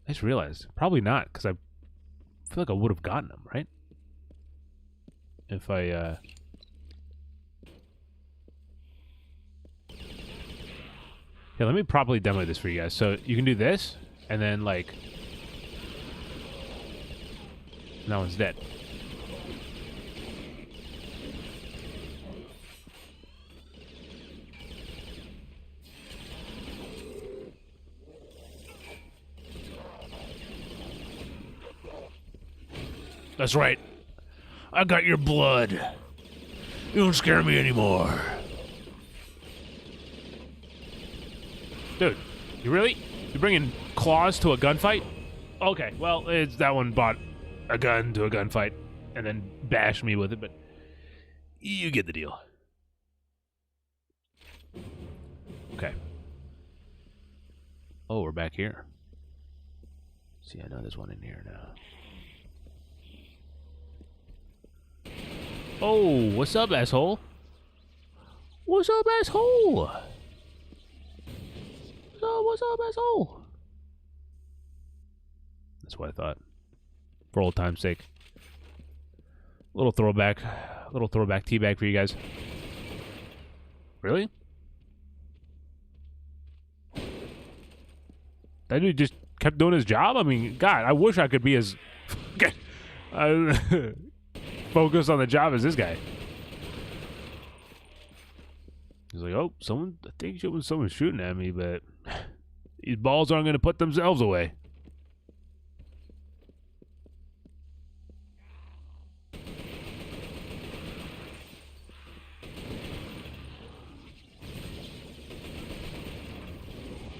I just realized. Probably not, because I feel like I would have gotten them, right? If I, Yeah, let me properly demo this for you guys. So you can do this, and then, like... That one's dead. That's right. I got your blood. You don't scare me anymore. Dude, you really? You bringing claws to a gunfight? Okay, well, it's that one bought a gun to a gunfight and then bashed me with it, but you get the deal. Okay. Oh, we're back here. See, I know there's one in here now. Oh, what's up, asshole? What's up, asshole? What's up, asshole? That's what I thought. For old time's sake. Little throwback teabag for you guys. Really? That dude just kept doing his job? I mean, God, I wish I could be as focused on the job as this guy. He's like, oh, I think someone's shooting at me, but these balls aren't going to put themselves away.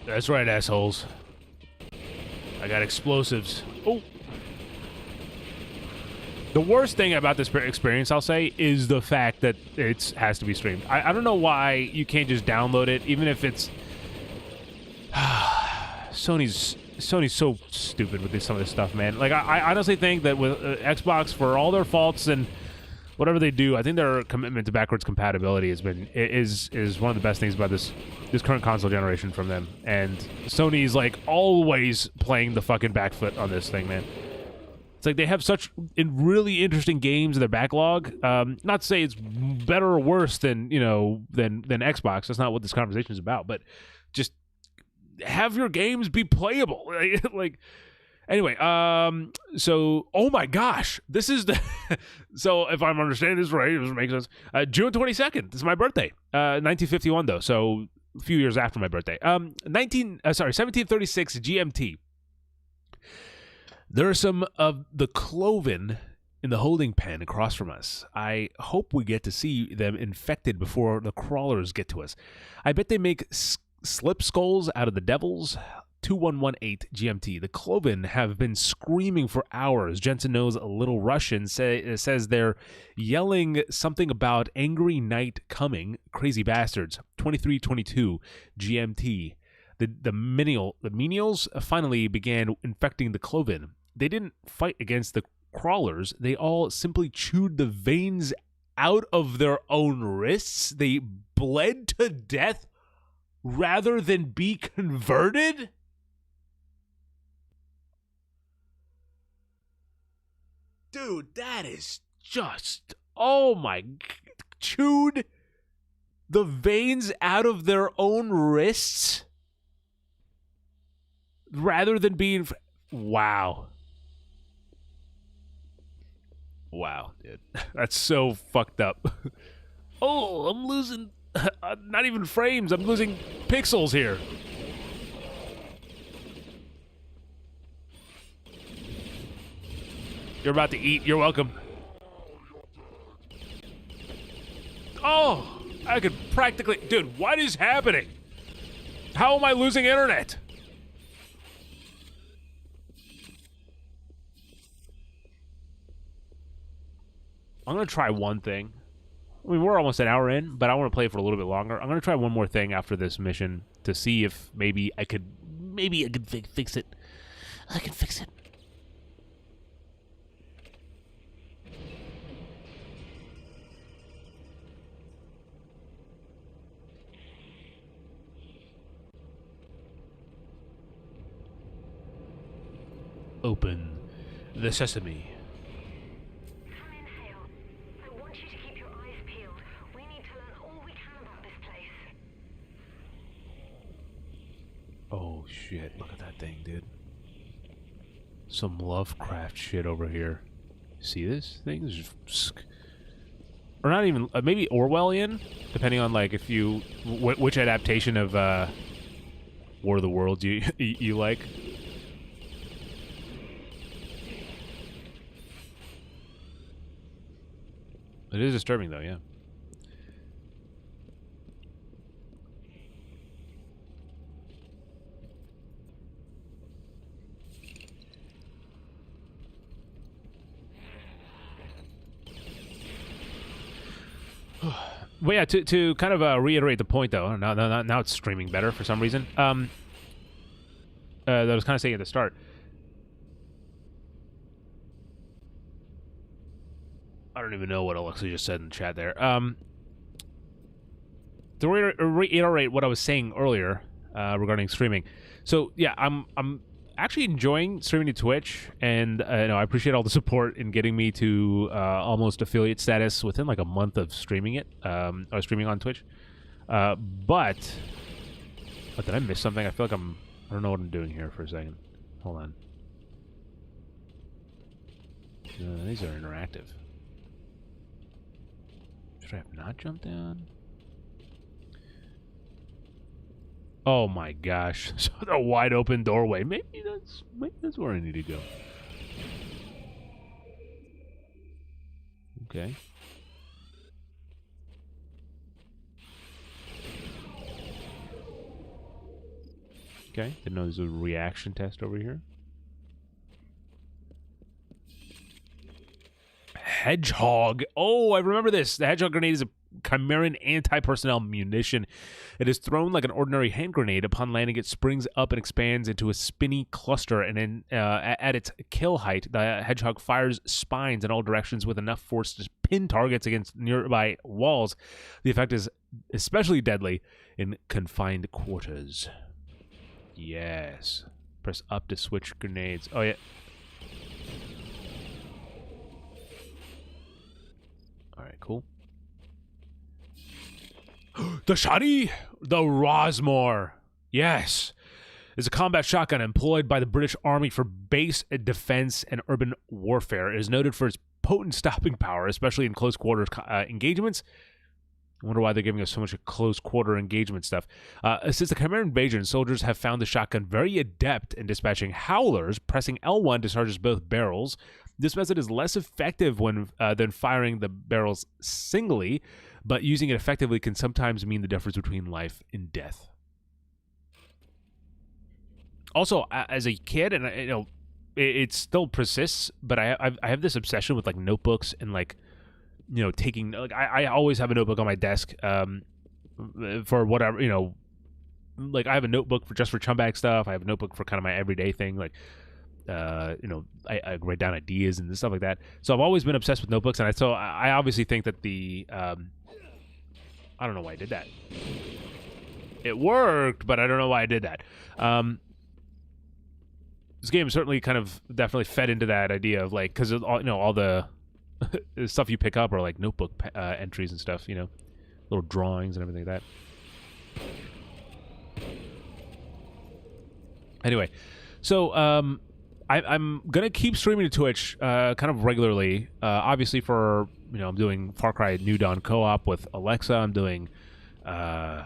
That's right, assholes. I got explosives. Oh. The worst thing about this experience, I'll say, is the fact that it has to be streamed. I don't know why you can't just download it, even if it's... Sony's so stupid with some of this stuff, man. Like, I honestly think that with Xbox, for all their faults and whatever they do, I think their commitment to backwards compatibility is one of the best things about this current console generation from them. And Sony's like always playing the fucking back foot on this thing, man. It's like they have such really interesting games in their backlog. Not to say it's better or worse than Xbox. That's not what this conversation is about. But just have your games be playable. Like, anyway. So, oh my gosh, this is the. So, if I'm understanding this right, it makes sense. June 22nd. This is my birthday. 1951 though. So a few years after my birthday. 1736 GMT. There are some of the cloven in the holding pen across from us. I hope we get to see them infected before the crawlers get to us. I bet they make slip skulls out of the devils. 2118 GMT. The cloven have been screaming for hours. Jensen knows a little Russian. Says they're yelling something about angry night coming. Crazy bastards. 2322 GMT. The menials finally began infecting the cloven. They didn't fight against the crawlers. They all simply chewed the veins out of their own wrists. They bled to death rather than be converted? Dude, that is just... Oh my... Chewed the veins out of their own wrists rather than being... Wow. Wow, dude. That's so fucked up. Oh, I'm losing... not even frames. I'm losing pixels here. You're about to eat. You're welcome. Oh, I could practically... Dude, what is happening? How am I losing internet? I'm going to try one thing. I mean, we're almost an hour in, but I want to play for a little bit longer. I'm going to try one more thing after this mission to see if maybe I could fix it. I can fix it. Open the sesame. Come in, Hale. I want you to keep your eyes peeled. We need to learn all we can about this place. Oh shit, look at that thing, dude. Some Lovecraft shit over here. See this thing? It's just... Or not even, maybe Orwellian, depending on like if you, which adaptation of War of the Worlds you like. It is disturbing, though, yeah. But yeah, to kind of reiterate the point, though, now it's streaming better for some reason. That I was kind of saying at the start. I don't even know what Alexa just said in the chat there. To reiterate what I was saying earlier regarding streaming. So yeah, I'm actually enjoying streaming to Twitch, and I appreciate all the support in getting me to almost affiliate status within like a month of streaming it, or streaming on Twitch. But did I miss something? I feel like I don't know what I'm doing here for a second. Hold on. These are interactive. Should I have not jumped down? Oh my gosh. So the wide open doorway. Maybe that's where I need to go. Okay. Okay. Didn't know there's a reaction test over here. Hedgehog. Oh, I remember this. The Hedgehog grenade is a Chimeran anti-personnel munition. It is thrown like an ordinary hand grenade. Upon landing, it springs up and expands into a spinny cluster, and then at its kill height, the Hedgehog fires spines in all directions with enough force to pin targets against nearby walls. The effect is especially deadly in confined quarters. Yes. Press up to switch grenades. Oh, yeah. All right, cool. The Shadi, the Rosmore, yes, is a combat shotgun employed by the British Army for base defense and urban warfare. It is noted for its potent stopping power, especially in close quarters engagements. I wonder why they're giving us so much close quarter engagement stuff. Since the Chimeran invasion, soldiers have found the shotgun very adept in dispatching howlers. Pressing L1 discharges both barrels. This method is less effective than firing the barrels singly, but using it effectively can sometimes mean the difference between life and death. Also, as a kid, and it still persists, but I have this obsession with like notebooks and like, taking, like, I always have a notebook on my desk for whatever, like I have a notebook for chumbag stuff. I have a notebook for kind of my everyday thing, like I write down ideas and stuff like that. So I've always been obsessed with notebooks, and I obviously think that the I don't know why I did that. It worked, but I don't know why I did that. This game certainly kind of definitely fed into that idea of like, because all the stuff you pick up are like notebook entries and stuff, little drawings and everything like that. Anyway, so I'm gonna keep streaming to Twitch kind of regularly. Obviously, for I'm doing Far Cry New Dawn co-op with Alexa. I'm doing I'm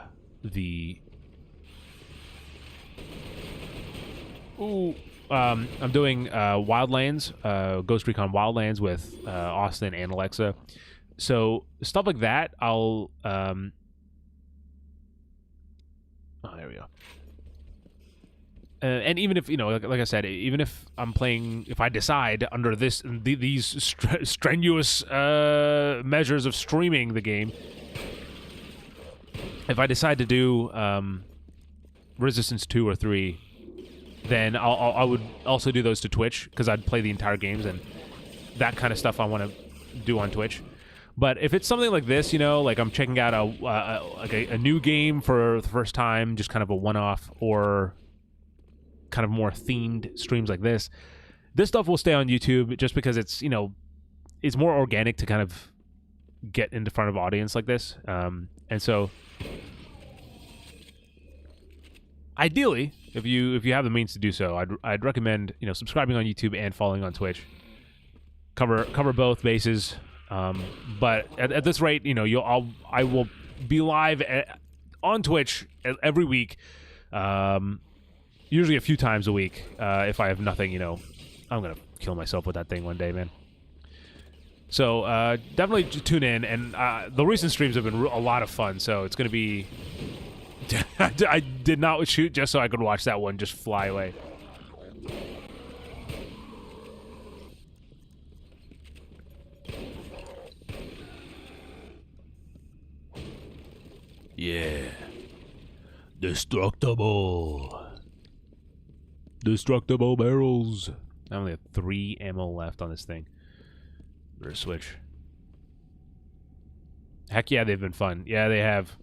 doing Wildlands, Ghost Recon Wildlands with Austin and Alexa. So stuff like that, I'll oh, there we go. And even if, like I said, even if I'm playing, if I decide under these strenuous measures of streaming the game, if I decide to do Resistance 2 or 3, then I would also do those to Twitch, because I'd play the entire games, and that kind of stuff I want to do on Twitch. But if it's something like this, like I'm checking out a new game for the first time, just kind of a one-off, or kind of more themed streams like this stuff will stay on YouTube, just because it's it's more organic to kind of get into front of audience like this, and so ideally, if you have the means to do so, I'd recommend subscribing on YouTube and following on Twitch. Cover both bases, but at this rate, I will be live on Twitch every week. Usually a few times a week. If I have nothing, I'm gonna kill myself with that thing one day, man. So definitely tune in, and the recent streams have been a lot of fun. So it's going to be. I did not shoot just so I could watch that one just fly away. Yeah. Destructible. Destructible barrels. I only have 3 ammo left on this thing. Better switch. Heck yeah, they've been fun. Yeah, they have.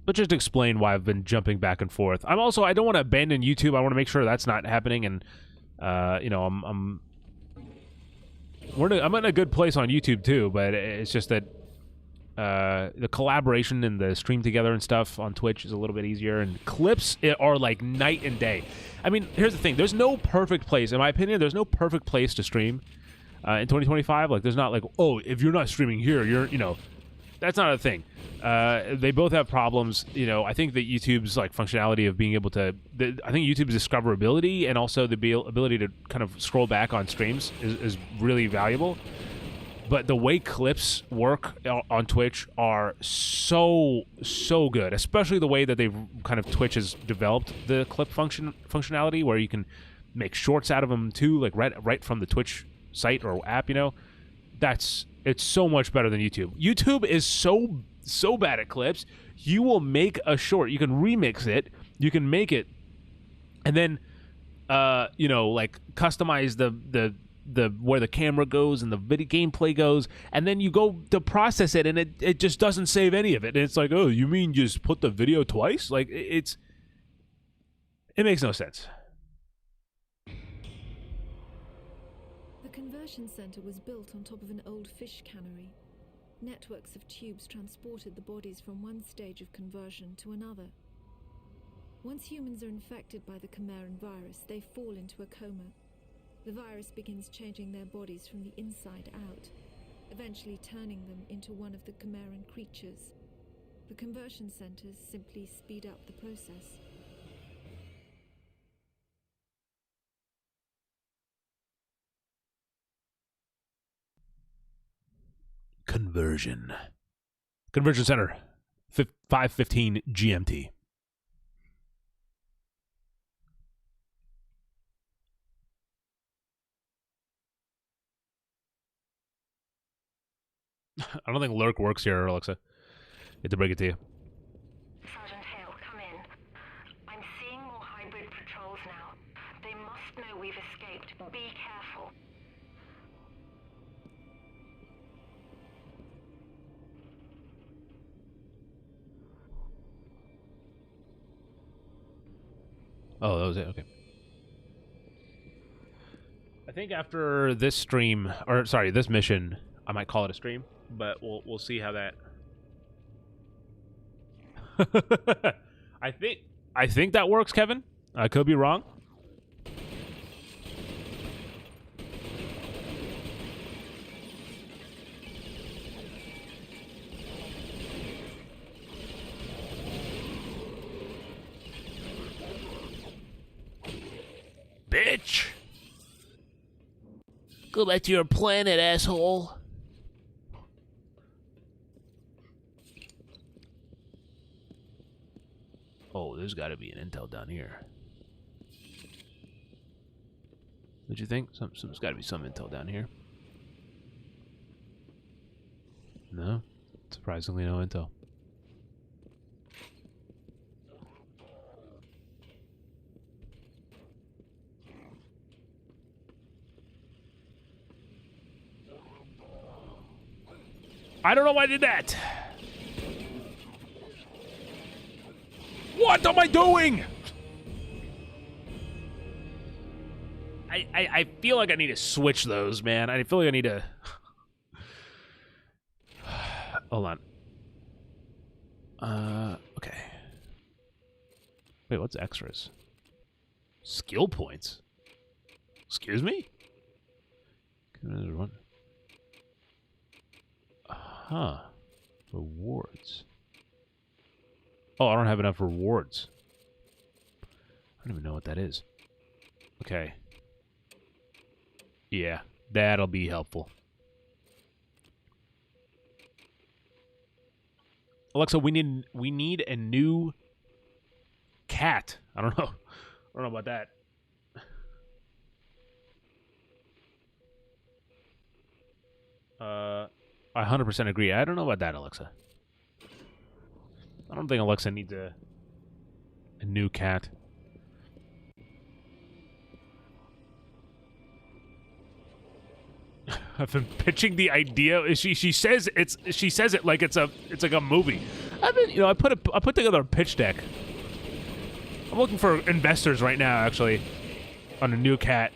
But just explain why I've been jumping back and forth. I don't want to abandon YouTube. I want to make sure that's not happening. And, you know, I'm in a good place on YouTube too. But it's just that the collaboration and the stream together and stuff on Twitch is a little bit easier. And clips are like night and day. I mean, here's the thing. There's no perfect place. In my opinion, there's no perfect place to stream in 2025. Like, there's not like, oh, if you're not streaming here, you know, that's not a thing. They both have problems. You know, I think that YouTube's like functionality of being able to, I think YouTube's discoverability and also the ability to kind of scroll back on streams is really valuable. But the way clips work on Twitch are so good, especially the way that they've kind of Twitch has developed the clip functionality, where you can make shorts out of them too, like right from the Twitch site or app. You know, it's so much better than YouTube. YouTube is so bad at clips. You will make a short, you can remix it, you can make it, and then you know, like customize the where the camera goes and the video gameplay goes, and then you go to process it and it just doesn't save any of it. And it's like, oh, you mean just put the video twice? Like it makes no sense. The conversion center was built on top of an old fish cannery. Networks of tubes transported the bodies from one stage of conversion to another. Once humans are infected by the Chimeran virus, they fall into a coma. The virus begins changing their bodies from the inside out, eventually turning them into one of the Chimeran creatures. The conversion centers simply speed up the process. Conversion center, 5:15 GMT. I don't think lurk works here, Alexa. Hate to break it to you. Sergeant Hale, come in. I'm seeing more hybrid patrols now. They must know we've escaped. Be careful. Oh, that was it. Okay. I think after this stream, or sorry, this mission, I might call it a stream, but we'll see how that. I think that works, Kevin. I could be wrong. Bitch! Go back to your planet, asshole. Oh, there's got to be an intel down here. What'd you think? There's got to be some intel down here. No? Surprisingly, no intel. I don't know why I did that. What am I doing? I feel like I need to switch those, man. I feel like I need to... Hold on. Okay. Wait, what's extras? Skill points? Excuse me? Huh. Rewards. Oh, I don't have enough rewards. I don't even know what that is. Okay. Yeah. That'll be helpful. Alexa, we need a new cat. I don't know. I don't know about that. I 100% agree. I don't know about that, Alexa. I don't think Alexa needs a new cat. I've been pitching the idea. She says it like it's like a movie. I put together a pitch deck. I'm looking for investors right now, actually, on a new cat.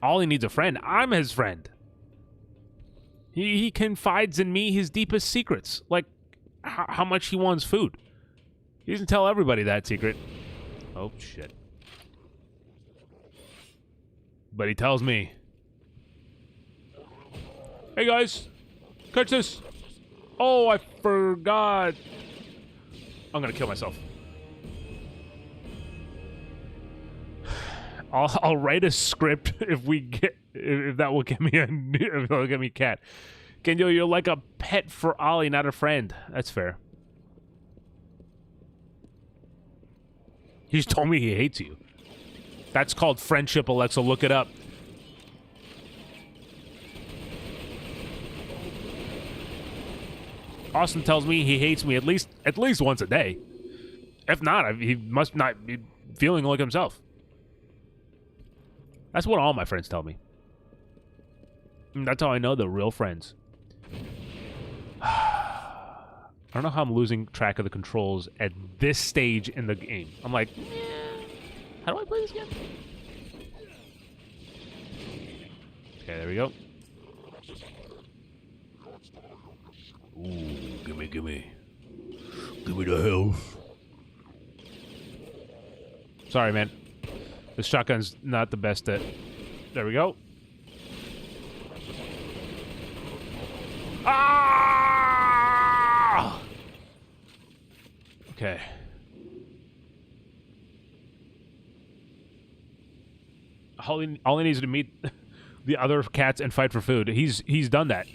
All he needs a friend. I'm his friend. He confides in me his deepest secrets, like how much he wants food. He doesn't tell everybody that secret. Oh, shit. But he tells me. Hey, guys. Catch this. Oh, I forgot. I'm going to kill myself. I'll write a script if that will get me if that'll get me a cat. Kenyo, you're like a pet for Ollie, not a friend. That's fair. He's told me he hates you. That's called friendship, Alexa. Look it up. Austin tells me he hates me at least once a day. If not, he must not be feeling like himself. That's what all my friends tell me. And that's how I know they're real friends. I don't know how I'm losing track of the controls at this stage in the game. I'm like, how do I play this game? Okay, there we go. Ooh, gimme. Give me the health. Sorry, man. This shotgun's not the best at... There we go. Ah! Okay. All he needs is to meet the other cats and fight for food. He's done that.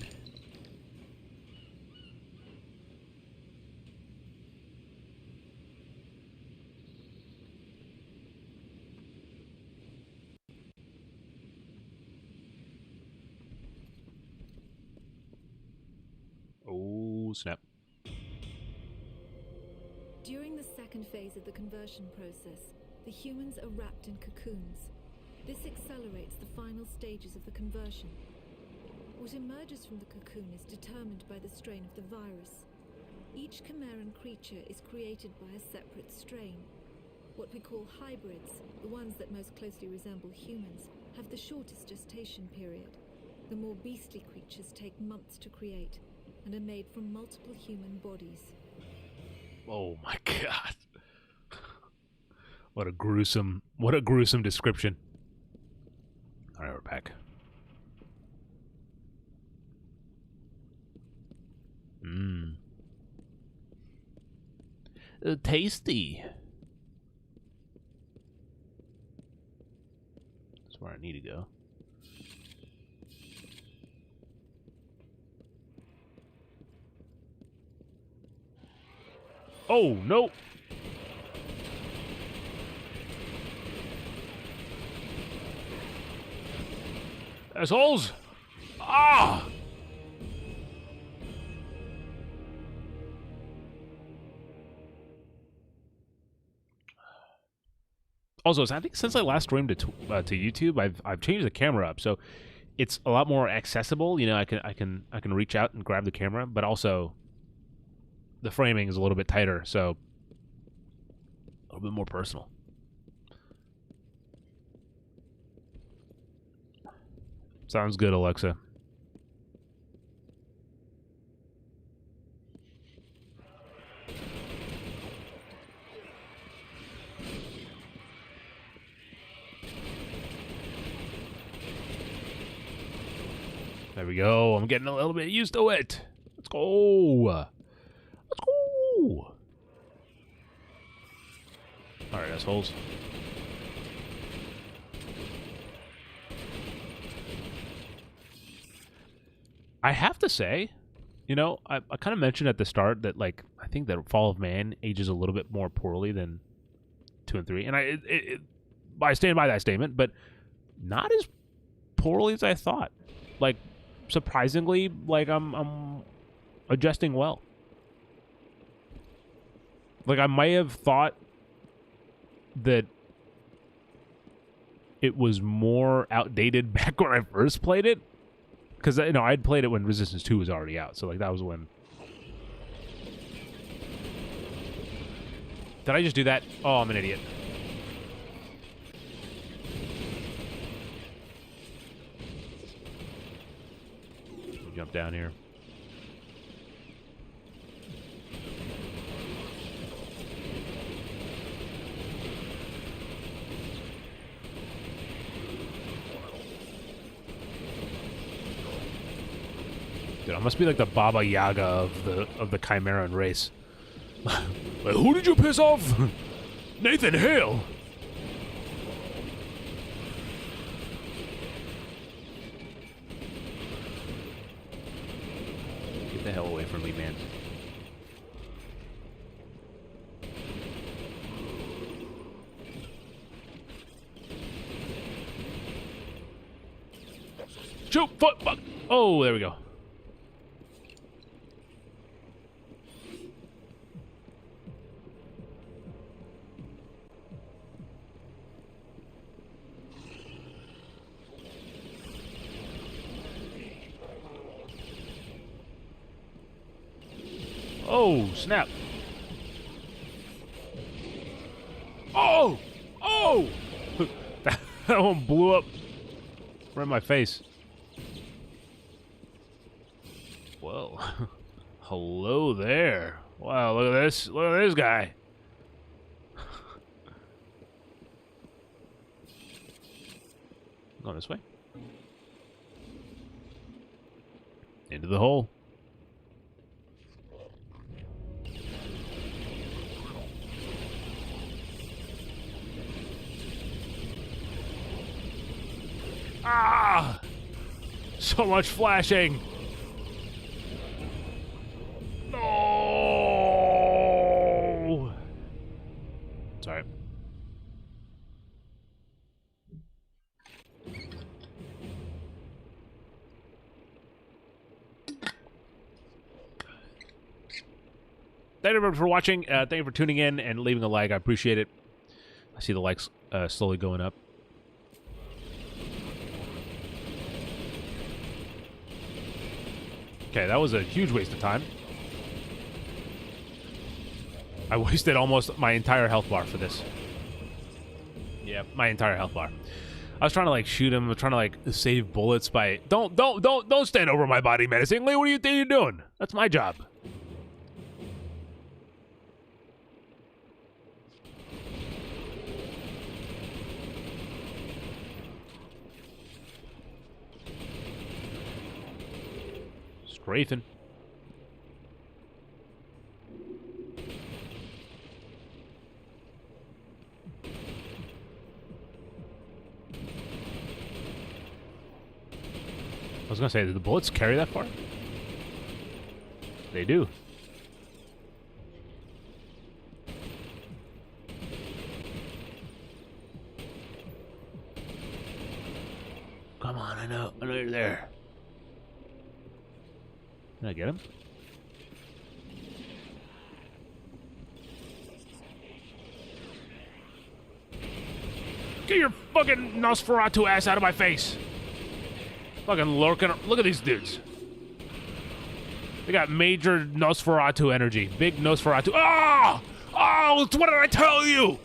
Oh, snap. During the second phase of the conversion process, the humans are wrapped in cocoons. This accelerates the final stages of the conversion. What emerges from the cocoon is determined by the strain of the virus. Each Chimeran creature is created by a separate strain. What we call hybrids, the ones that most closely resemble humans, have the shortest gestation period. The more beastly creatures take months to create and are made from multiple human bodies. Oh my god. What a gruesome description. All right, we're back. Tasty. That's where I need to go. Oh, no. Assholes. Ah. Also, I think since I last streamed to YouTube, I've changed the camera up, so it's a lot more accessible. You know, I can reach out and grab the camera, but also the framing is a little bit tighter, so a little bit more personal. Sounds good, Alexa. There we go. I'm getting a little bit used to it. Let's go. Let's go. All right, assholes. I have to say, you know, I kind of mentioned at the start that, like, I think that Fall of Man ages a little bit more poorly than 2 and 3, and I stand by that statement, but not as poorly as I thought. Like, surprisingly, like I'm adjusting well. Like, I might have thought that it was more outdated back when I first played it, because, you know, I'd played it when Resistance 2 was already out, so, like, that was when. Did I just do that? Oh, I'm an idiot. Jump down here. Dude, I must be like the Baba Yaga of the Chimeran race. Like, who did you piss off? Nathan Hale. Get the hell away from me, man. Shoot! Foot! Fuck! Oh, there we go. Oh, snap. Oh! Oh! That one blew up right in my face. Whoa. Hello there. Wow, look at this. Look at this guy. Going this way. Into the hole. Ah! So much flashing. No! Sorry. Thank you everyone for watching. Thank you for tuning in and leaving a like. I appreciate it. I see the likes slowly going up. Okay, that was a huge waste of time. I wasted almost my entire health bar for this. Yeah, my entire health bar. I was trying to, like, shoot him. I was trying to, like, save bullets by... Don't stand over my body menacingly. What do you think you're doing? That's my job. Strafing. I was gonna say, did the bullets carry that far? They do. Come on, I know you're there. Did I get him? Get your fucking Nosferatu ass out of my face! Fucking lurking. Look at these dudes. They got major Nosferatu energy. Big Nosferatu. Ah! Oh! What did I tell you?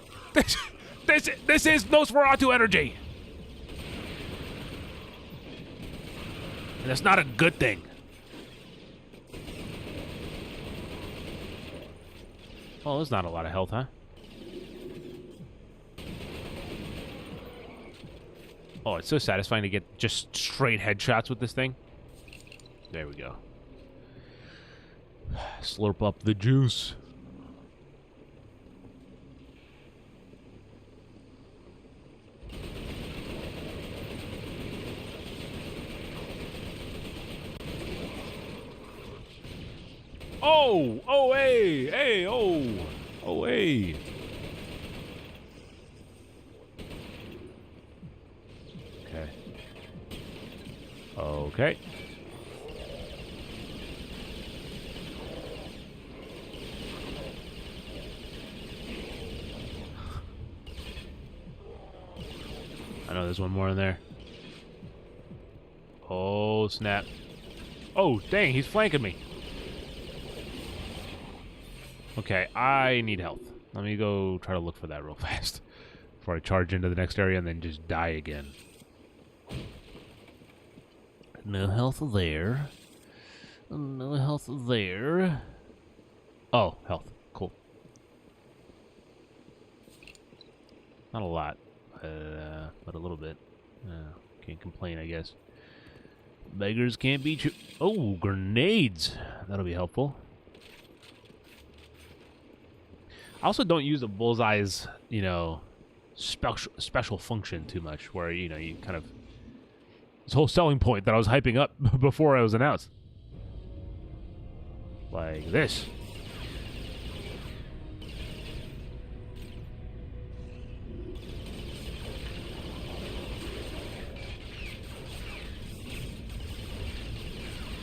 This is Nosferatu energy. And that's not a good thing. Well, there's not a lot of health, huh? Oh, it's so satisfying to get just straight headshots with this thing. There we go. Slurp up the juice. Oh! Oh, hey! Hey, oh! Oh, hey! Okay. Okay. I know there's one more in there. Oh, snap. Oh, dang, he's flanking me. Okay, I need health. Let me go try to look for that real fast before I charge into the next area and then just die again. No health there. No health there. Oh, health. Cool. Not a lot, but a little bit. Can't complain, I guess. Beggars can't be true. Oh, grenades. That'll be helpful. I also don't use the bullseye's, you know, special function too much, where, you know, you kind of... This whole selling point that I was hyping up before I was announced. Like this.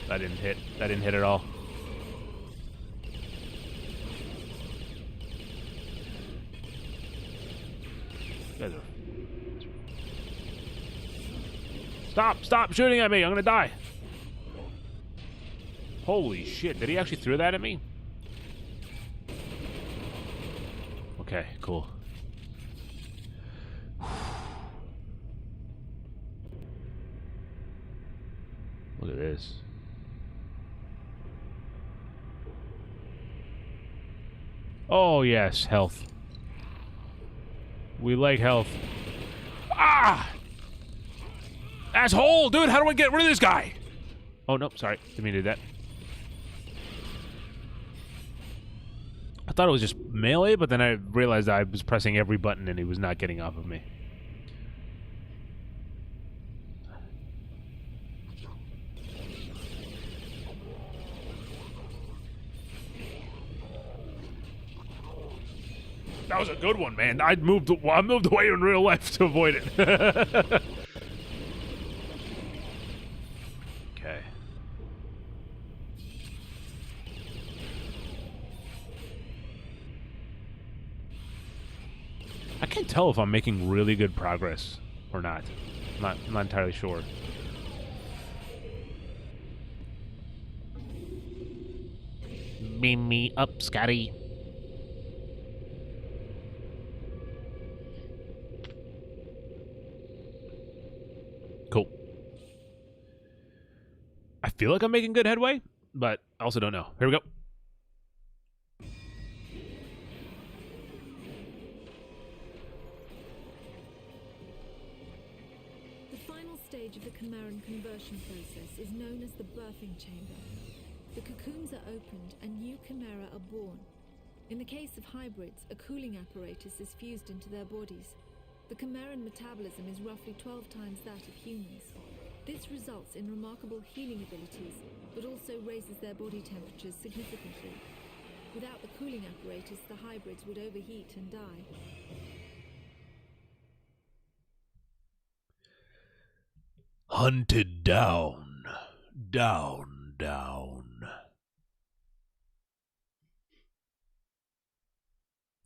That didn't hit. That didn't hit at all. Stop shooting at me. I'm gonna die. Holy shit. Did he actually throw that at me? Okay, cool. Look at this. Oh, yes, health. We like health. Ah! Asshole! Dude, how do I get rid of this guy? Oh, nope, sorry. Didn't mean to do that. I thought it was just melee, but then I realized I was pressing every button and he was not getting off of me. That was a good one, man. I moved away in real life to avoid it. Okay. I can't tell if I'm making really good progress or not. I'm not entirely sure. Beam me up, Scotty. Cool. I feel like I'm making good headway, but I also don't know. Here we go. The final stage of the Chimeran conversion process is known as the birthing chamber. The cocoons are opened and new Chimera are born. In the case of hybrids, a cooling apparatus is fused into their bodies. The Chimeran metabolism is roughly 12 times that of humans. This results in remarkable healing abilities, but also raises their body temperatures significantly. Without the cooling apparatus, the hybrids would overheat and die. Hunted down. Down.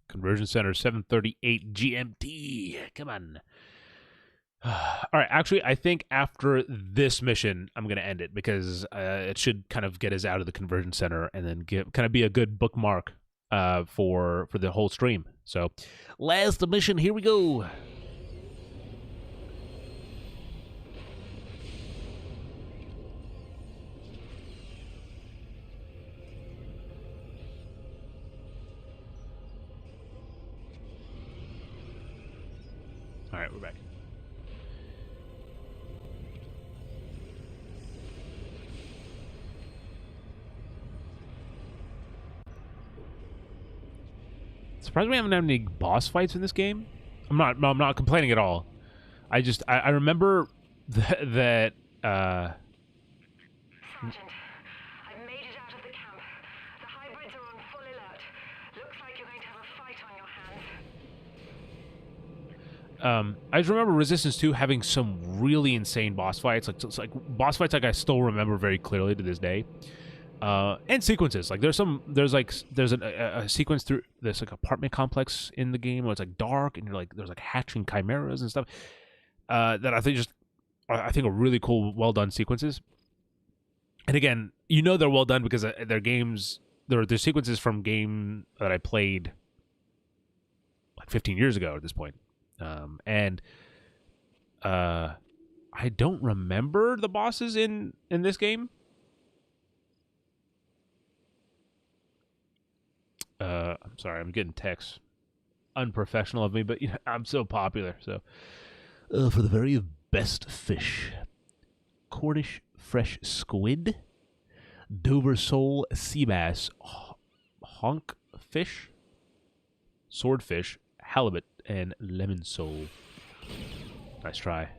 Conversion Center, 7:38 GMT. Come on. All right, actually, I think after this mission, I'm going to end it because it should kind of get us out of the Conversion Center and then kind of be a good bookmark for the whole stream. So, last mission, here we go. All right, we're back. Surprised we haven't had any boss fights in this game. I'm not complaining at all. I remember that Sergeant, I've made it out of the camp. The I just remember Resistance 2 having some really insane boss fights. Like, it's like boss fights like I still remember very clearly to this day. And sequences. Like there's a sequence through this like apartment complex in the game where it's like dark and there's like hatching chimeras and stuff. That I think are really cool, well done sequences. And again, they're well done because they're games. They're sequences from game that I played like 15 years ago at this point. I don't remember the bosses in this game. I'm sorry, I'm getting texts. Unprofessional of me, but I'm so popular. So, for the very best fish, Cornish fresh squid, Dover sole sea bass, honk fish, swordfish, halibut, and lemon sole. Nice try.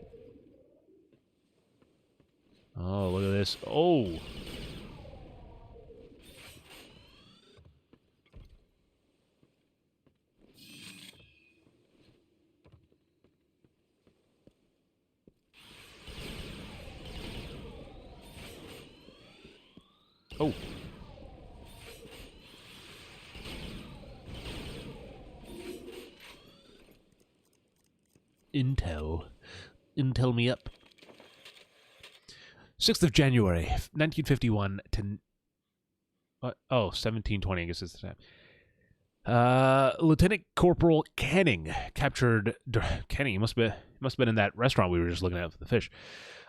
Oh, look at this. Oh. Oh. Intel me up. 6th of January, 1951 to... 1720, I guess is the time. Lieutenant Corporal Canning captured... Canning, he must have been in that restaurant we were just looking at for the fish.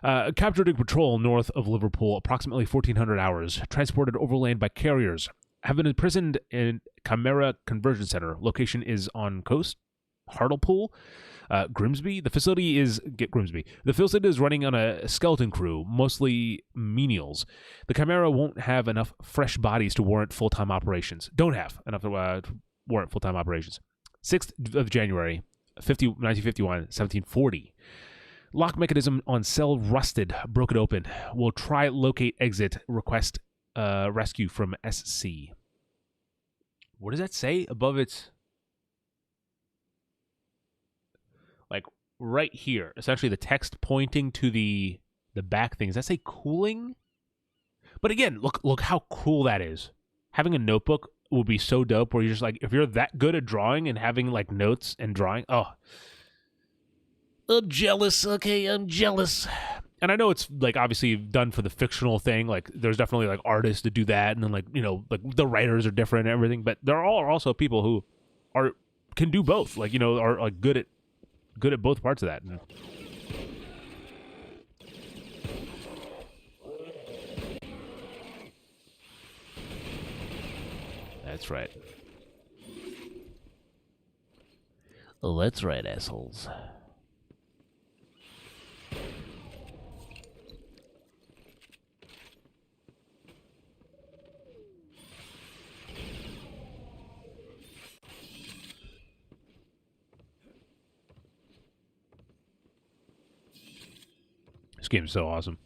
Captured a patrol north of Liverpool, approximately 1,400 hours, transported overland by carriers. Have been imprisoned in Chimera Conversion Center. Location is on coast, Hartlepool. Grimsby. The facility is running on a skeleton crew, mostly menials. The Chimera won't have enough fresh bodies to warrant full-time operations. Don't have enough to warrant full-time operations. 6th of January, 1951, 1740. Lock mechanism on cell rusted. Broken open. Will try locate exit. Request rescue from SC. What does that say above its... Like right here, essentially the text pointing to the back thing. Does that say cooling? But again, look how cool that is. Having a notebook would be so dope where you're just like, if you're that good at drawing and having like notes and drawing, I'm jealous. Okay, I'm jealous. And I know it's like obviously done for the fictional thing. Like there's definitely like artists that do that, and then like like the writers are different and everything. But there are also people who can do both. Like are like good at both parts of that. That's right. Oh, that's right, assholes. This game is so awesome.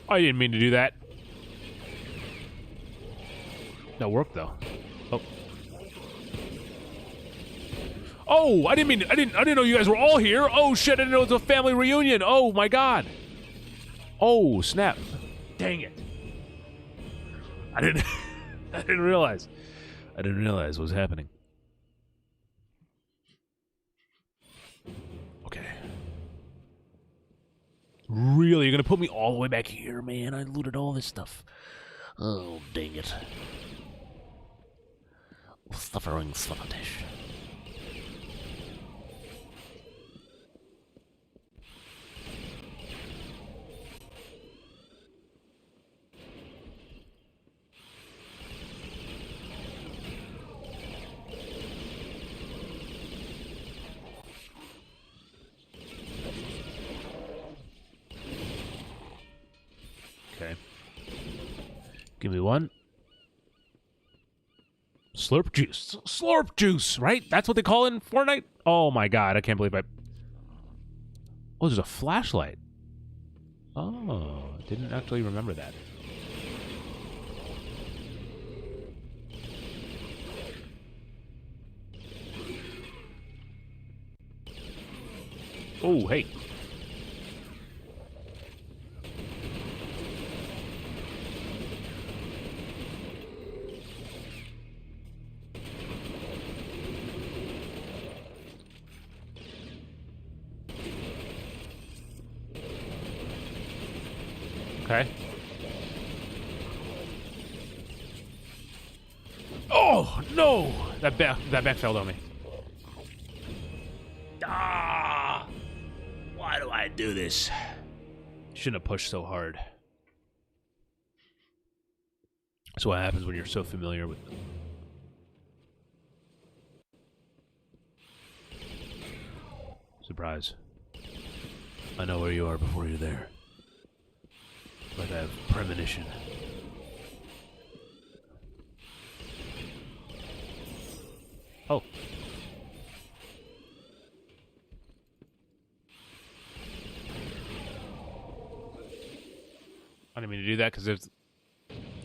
I didn't mean to do that. That worked though. Oh, I didn't know you guys were all here. Oh shit, I didn't know it was a family reunion. Oh my god. Oh, snap. Dang it. I didn't realize what was happening. Okay. Really? You're gonna put me all the way back here, man? I looted all this stuff. Oh, dang it. Stuffering sluggish. Okay. Give me one. Slurp juice. Slurp juice, right? That's what they call it in Fortnite? Oh my god, I can't believe I... Oh, there's a flashlight. Oh, didn't actually remember that. Oh, hey. Okay. Oh, no! That back fell on me. Ah! Why do I do this? Shouldn't have pushed so hard. That's what happens when you're so familiar with them. Surprise. I know where you are before you're there. Like I have premonition. Oh. I didn't mean to do that because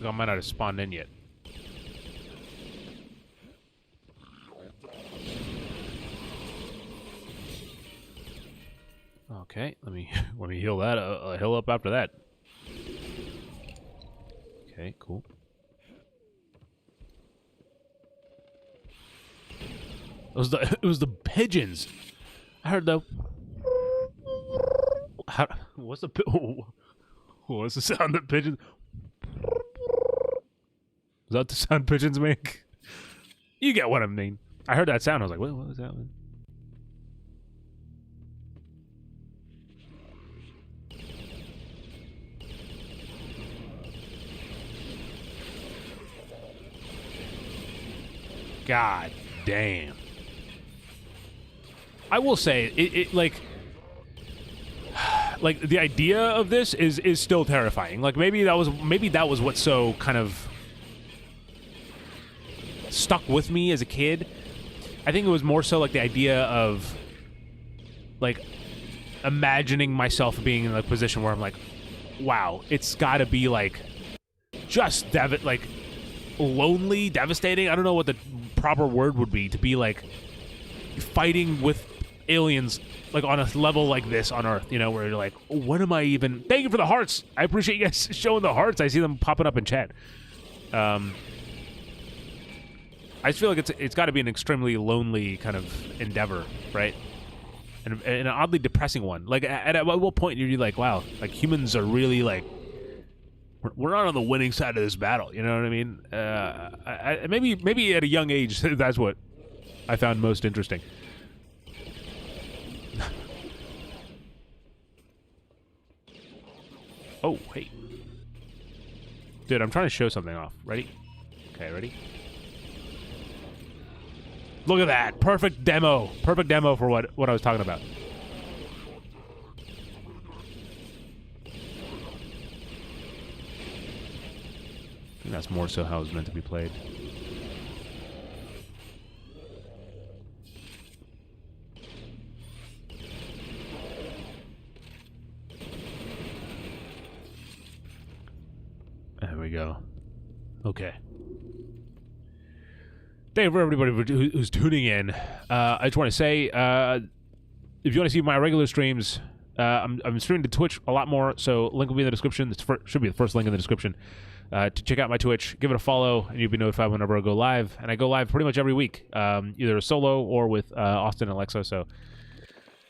I might not have spawned in yet. Okay, let me heal that. Heal up after that. Okay, cool. It was the pigeons. I heard the. What's the sound that pigeons? Is that the sound pigeons make? You get what I mean. I heard that sound. I was like, what was that one? God damn. I will say it like the idea of this is still terrifying. Like maybe that was what so kind of stuck with me as a kid. I think it was more so like the idea of like imagining myself being in a position where I'm like, wow, it's got to be like just like lonely, devastating. I don't know what the proper word would be to be like fighting with aliens like on a level like this on Earth, you know, where you're like, what am I even? Thank you for the hearts. I appreciate you guys showing the hearts. I see them popping up in chat. I just feel like it's got to be an extremely lonely kind of endeavor, right? And an oddly depressing one. Like at what point you're like, wow, like humans are really like we're not on the winning side of this battle. You know what I mean? Maybe at a young age, that's what I found most interesting. Oh, hey. Dude, I'm trying to show something off. Ready? Okay, ready? Look at that. Perfect demo. Perfect demo for what I was talking about. I think that's more so how it was meant to be played. There we go. Okay. Thank you for everybody who's tuning in. I just want to say, if you want to see my regular streams, I'm streaming to Twitch a lot more, so link will be in the description. Should be the first link in the description. To check out my Twitch, give it a follow, and you'll be notified whenever I go live. And I go live pretty much every week, either solo or with Austin and Alexa, so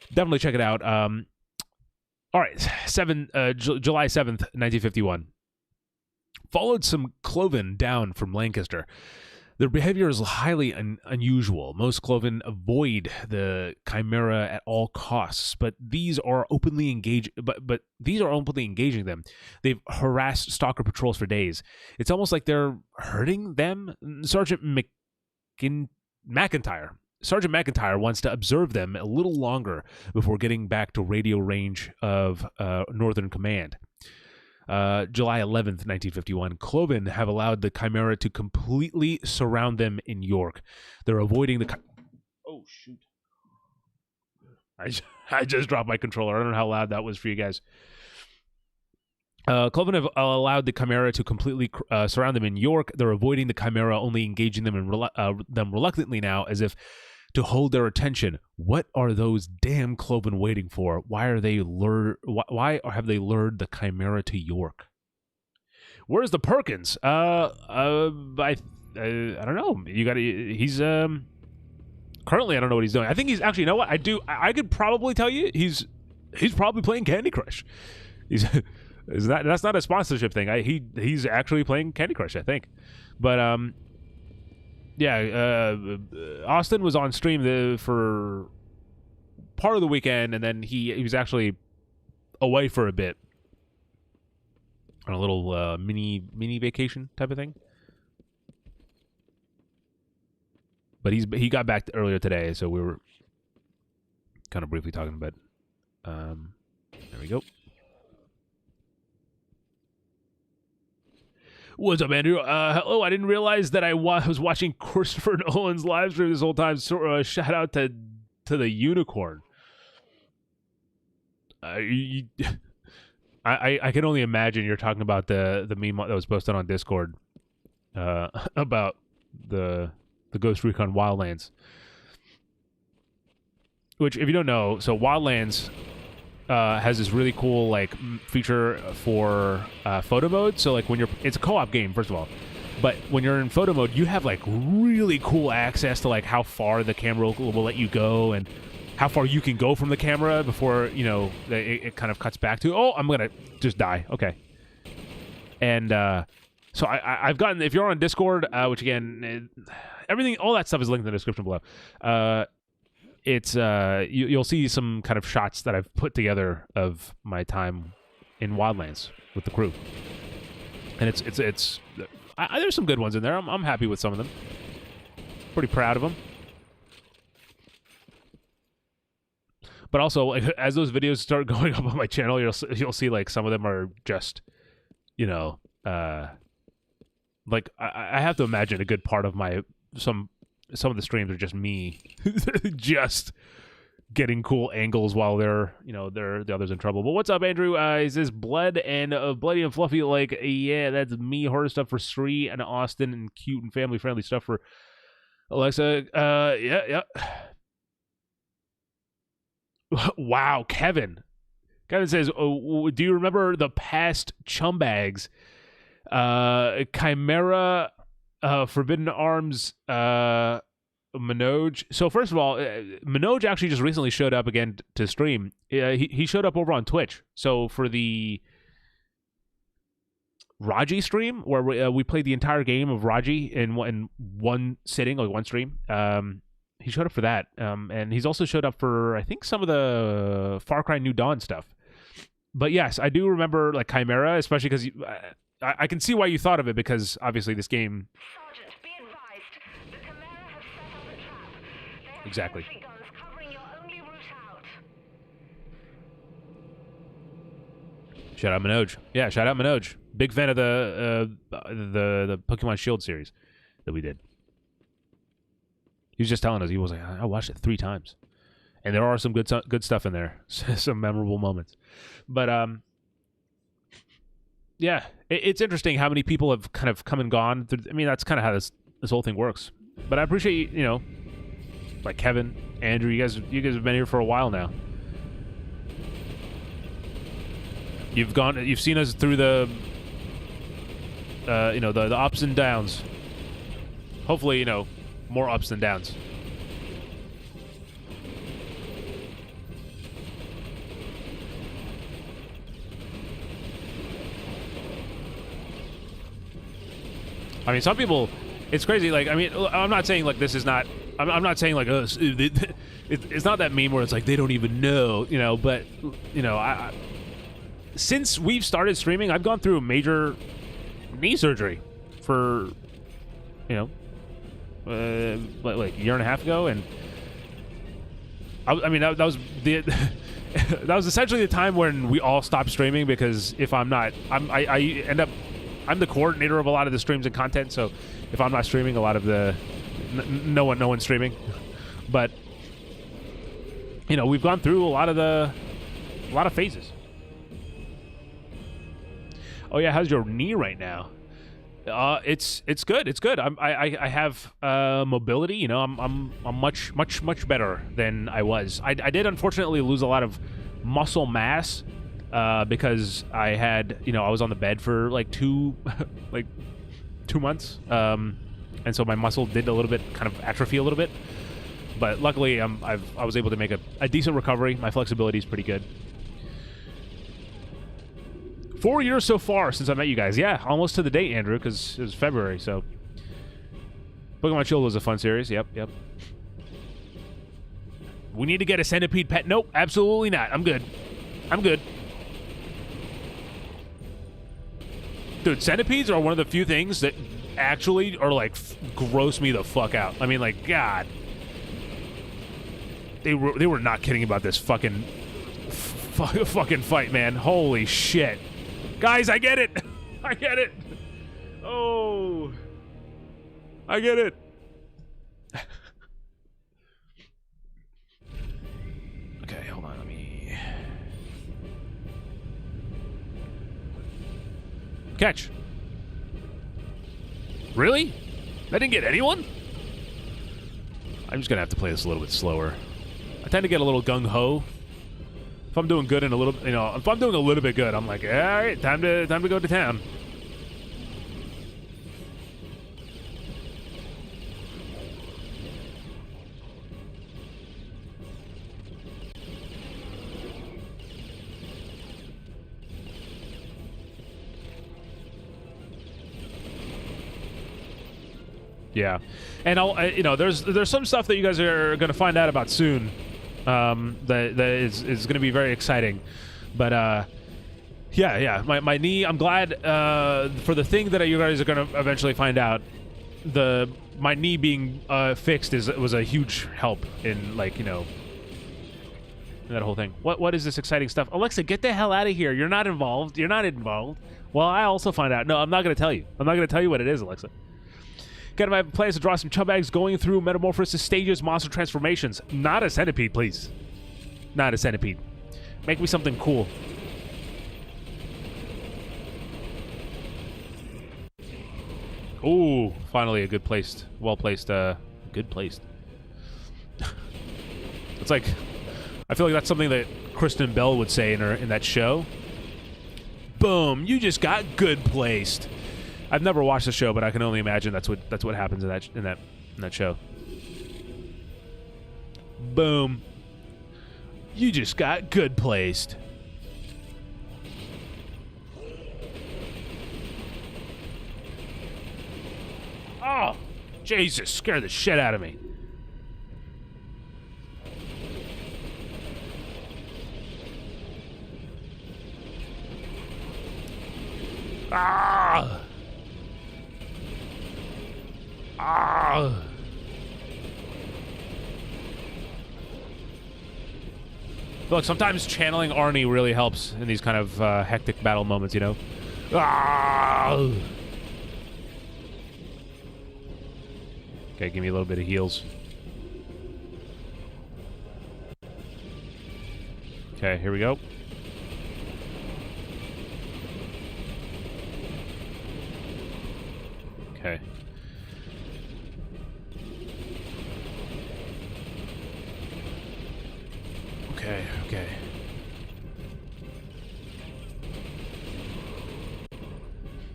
definitely check it out. All right, July 7th, 1951. Followed some cloven down from Lancaster. Their behavior is highly unusual. Most cloven avoid the Chimera at all costs, but these are openly engaged. But these are openly engaging them. They've harassed stalker patrols for days. It's almost like they're hurting them. Sergeant McIntyre wants to observe them a little longer before getting back to radio range of Northern Command. July 11th, 1951, Cloven have allowed the Chimera to completely surround them in York. They're avoiding the... Oh, shoot. I just dropped my controller. I don't know how loud that was for you guys. Cloven have allowed the Chimera to completely surround them in York. They're avoiding the Chimera, only engaging them them reluctantly now, as if to hold their attention. What are those damn Cloven waiting for? Why are they Why have they lured the Chimera to York? Where's the Perkins? I don't know. He's currently, I don't know what he's doing. I think he's actually. You know what? I could probably tell you he's probably playing Candy Crush. That's not a sponsorship thing. He's actually playing Candy Crush, I think. But Austin was on stream for part of the weekend, and then he was actually away for a bit on a little mini vacation type of thing. But he got back earlier today, so we were kind of briefly talking about. There we go. What's up, Andrew? Hello. I didn't realize that I was watching Christopher Nolan's live stream this whole time. So, shout out to the unicorn. I can only imagine you're talking about the meme that was posted on Discord about the Ghost Recon Wildlands. Which, if you don't know, so Wildlands has this really cool like feature for photo mode. So like it's a co-op game, first of all, but when you're in photo mode, you have like really cool access to like how far the camera will let you go and how far you can go from the camera before it kind of cuts back to, oh, I'm gonna just die. Okay. And so I've gotten, if you're on Discord, which again, everything, all that stuff is linked in the description below. It's you'll see some kind of shots that I've put together of my time in Wildlands with the crew, and it's there's some good ones in there. I'm happy with some of them. Pretty proud of them. But also, like, as those videos start going up on my channel, you'll see like some of them are just, like I have to imagine a good part of some of the streams are just me just getting cool angles while they're the others in trouble. But what's up, Andrew? Is this Blood and Bloody and Fluffy? Like, yeah, that's me. Horror stuff for Sri and Austin, and cute and family friendly stuff for Alexa. Yeah. Wow, Kevin says, oh, do you remember the past Chumbags? Chimera, Forbidden Arms, Manoj. So first of all, Manoj actually just recently showed up again to stream. He showed up over on Twitch. So for the Raji stream, where we played the entire game of Raji in one sitting, like one stream, he showed up for that. And he's also showed up for, I think, some of the Far Cry New Dawn stuff. But yes, I do remember like Chimera, especially because I can see why you thought of it, because obviously this game. Sergeant, be advised. The Chimera have set up a trap. They have Exactly. sentry guns covering your only route out. Shout out Manoj. Yeah, shout out Manoj. Big fan of the Pokemon Shield series that we did. He was just telling us, he was like, I watched it 3 times, and there are some good stuff in there, some memorable moments. But yeah, it's interesting how many people have kind of come and gone. I mean, that's kind of how this whole thing works. But I appreciate, like Kevin, Andrew, you guys have been here for a while now. You've seen us through the ups and downs. Hopefully, more ups than downs. I mean, some people, it's crazy. Like, I mean, I'm not saying like this is not. I'm not saying like it's not that meme where it's like they don't even know, But I since we've started streaming, I've gone through a major knee surgery for like a year and a half ago, and I mean that was the that was essentially the time when we all stopped streaming, because if I'm not, I end up. I'm the coordinator of a lot of the streams and content, so if I'm not streaming, a lot of the no one's streaming. But we've gone through a lot of phases. Oh yeah, how's your knee right now? It's good. It's good. I have mobility. You know, I'm much better than I was. I did unfortunately lose a lot of muscle mass because I had, you know, I was on the bed for like 2 months, and so my muscle did a little bit kind of atrophy a little bit. But luckily, I was able to make a decent recovery. My flexibility is pretty good. 4 years so far since I met you guys. Yeah, almost to the date, Andrew, because it was February, so. Pokemon Shield was a fun series. Yep. We need to get a centipede pet. Nope, absolutely not. I'm good. Dude, centipedes are one of the few things that actually are, like, gross me the fuck out. I mean, like, God. They were not kidding about this fucking fight, man. Holy shit. Guys, I get it. I get it. Oh. I get it. Okay, hold on. Let me... Catch. Really? That didn't get anyone? I'm just going to have to play this a little bit slower. I tend to get a little gung-ho. If I'm doing good in a little, you know, if I'm doing a little bit good, I'm like, all right, time to go to town. Yeah, and you know, there's some stuff that you guys are going to find out about soon. That is going to be very exciting, but yeah, my knee. I'm glad for the thing that you guys are going to eventually find out. My knee being fixed was a huge help in, like, you know, in that whole thing. What is this exciting stuff? Alexa, get the hell out of here! You're not involved. Well, I also find out. No, I'm not going to tell you. I'm not going to tell you what it is, Alexa. Got my plans to draw some chum bags going through metamorphosis stages, monster transformations. Not a centipede, please. Not a centipede. Make me something cool. Ooh, finally a good placed, good placed. It's like, I feel like that's something that Kristen Bell would say in that show. Boom, you just got good placed. I've never watched the show, but I can only imagine that's what happens in that show. Boom. You just got good placed. Oh, Jesus, scared the shit out of me. Ah! Ah! Look, sometimes channeling Arnie really helps in these kind of hectic battle moments, you know? Ah! Okay, give me a little bit of heals. Okay, here we go. Okay. Okay.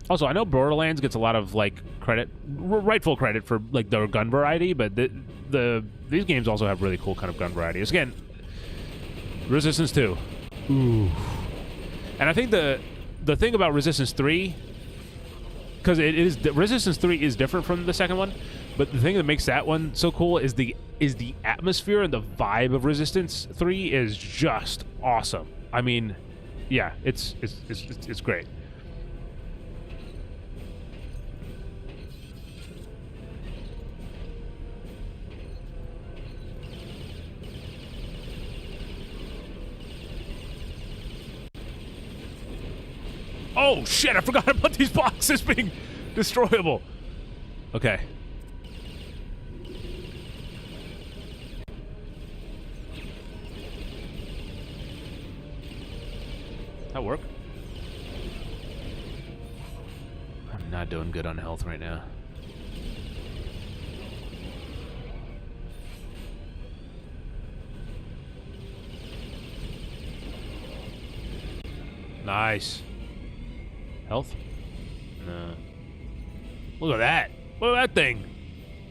Also, I know Borderlands gets a lot of, like, credit, rightful credit for, like, their gun variety, but these games also have really cool kind of gun variety. Again, Resistance 2. Ooh. And I think the thing about Resistance 3, because Resistance 3 is different from the second one, but the thing that makes that one so cool is the atmosphere and the vibe of Resistance 3 is just awesome. I mean, yeah, it's great. Oh shit, I forgot about these boxes being destroyable. Okay. That work? Not doing good on health right now. Nice. Health? No. Look at that. Look at that thing.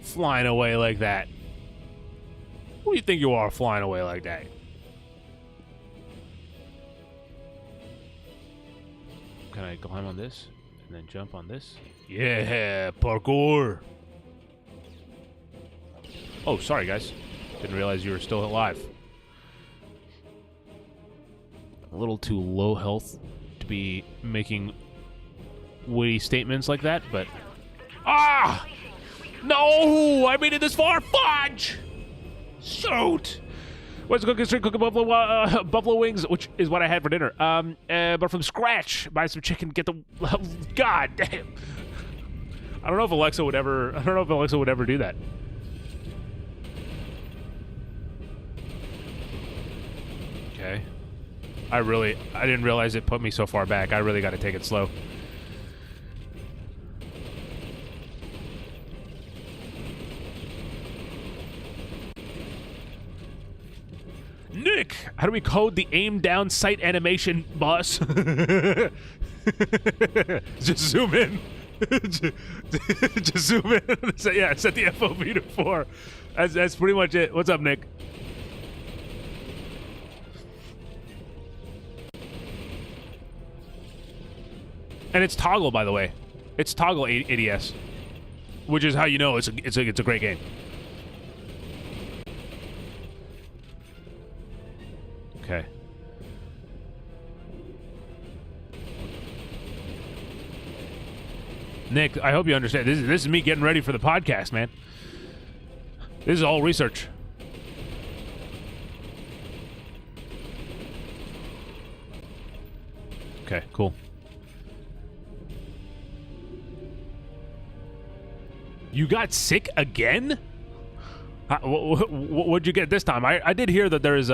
Flying away like that. Who do you think you are flying away like that? Can I climb on this? And then jump on this? Yeah, parkour. Oh, sorry, guys. Didn't realize you were still alive. A little too low health to be making witty statements like that, but... Ah! No! I made it this far! Fudge! Shoot! What's the cooking street? Cooking buffalo wings, which is what I had for dinner. But from scratch, buy some chicken. Get the God damn. I don't know if Alexa would ever. I don't know if Alexa would ever do that. Okay. I didn't realize it put me so far back. I really got to take it slow. Nick, how do we code the aim down sight animation, boss? Just zoom in. Just zoom in. So, yeah, set the FOV to 4. That's pretty much it. What's up, Nick? And it's toggle, by the way. It's toggle ADS, which is how you know it's a great game. Okay. Nick, I hope you understand. This is me getting ready for the podcast, man. This is all research. Okay, cool. You got sick again? What'd you get this time? I did hear that there is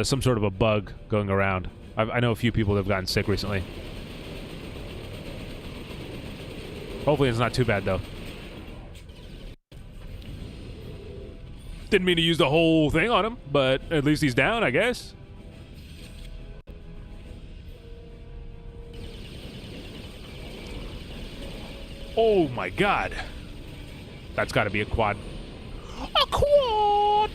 some sort of a bug going around. I know a few people that have gotten sick recently. Hopefully it's not too bad, though. Didn't mean to use the whole thing on him, but at least he's down, I guess. Oh, my God. That's got to be a quad. A quad!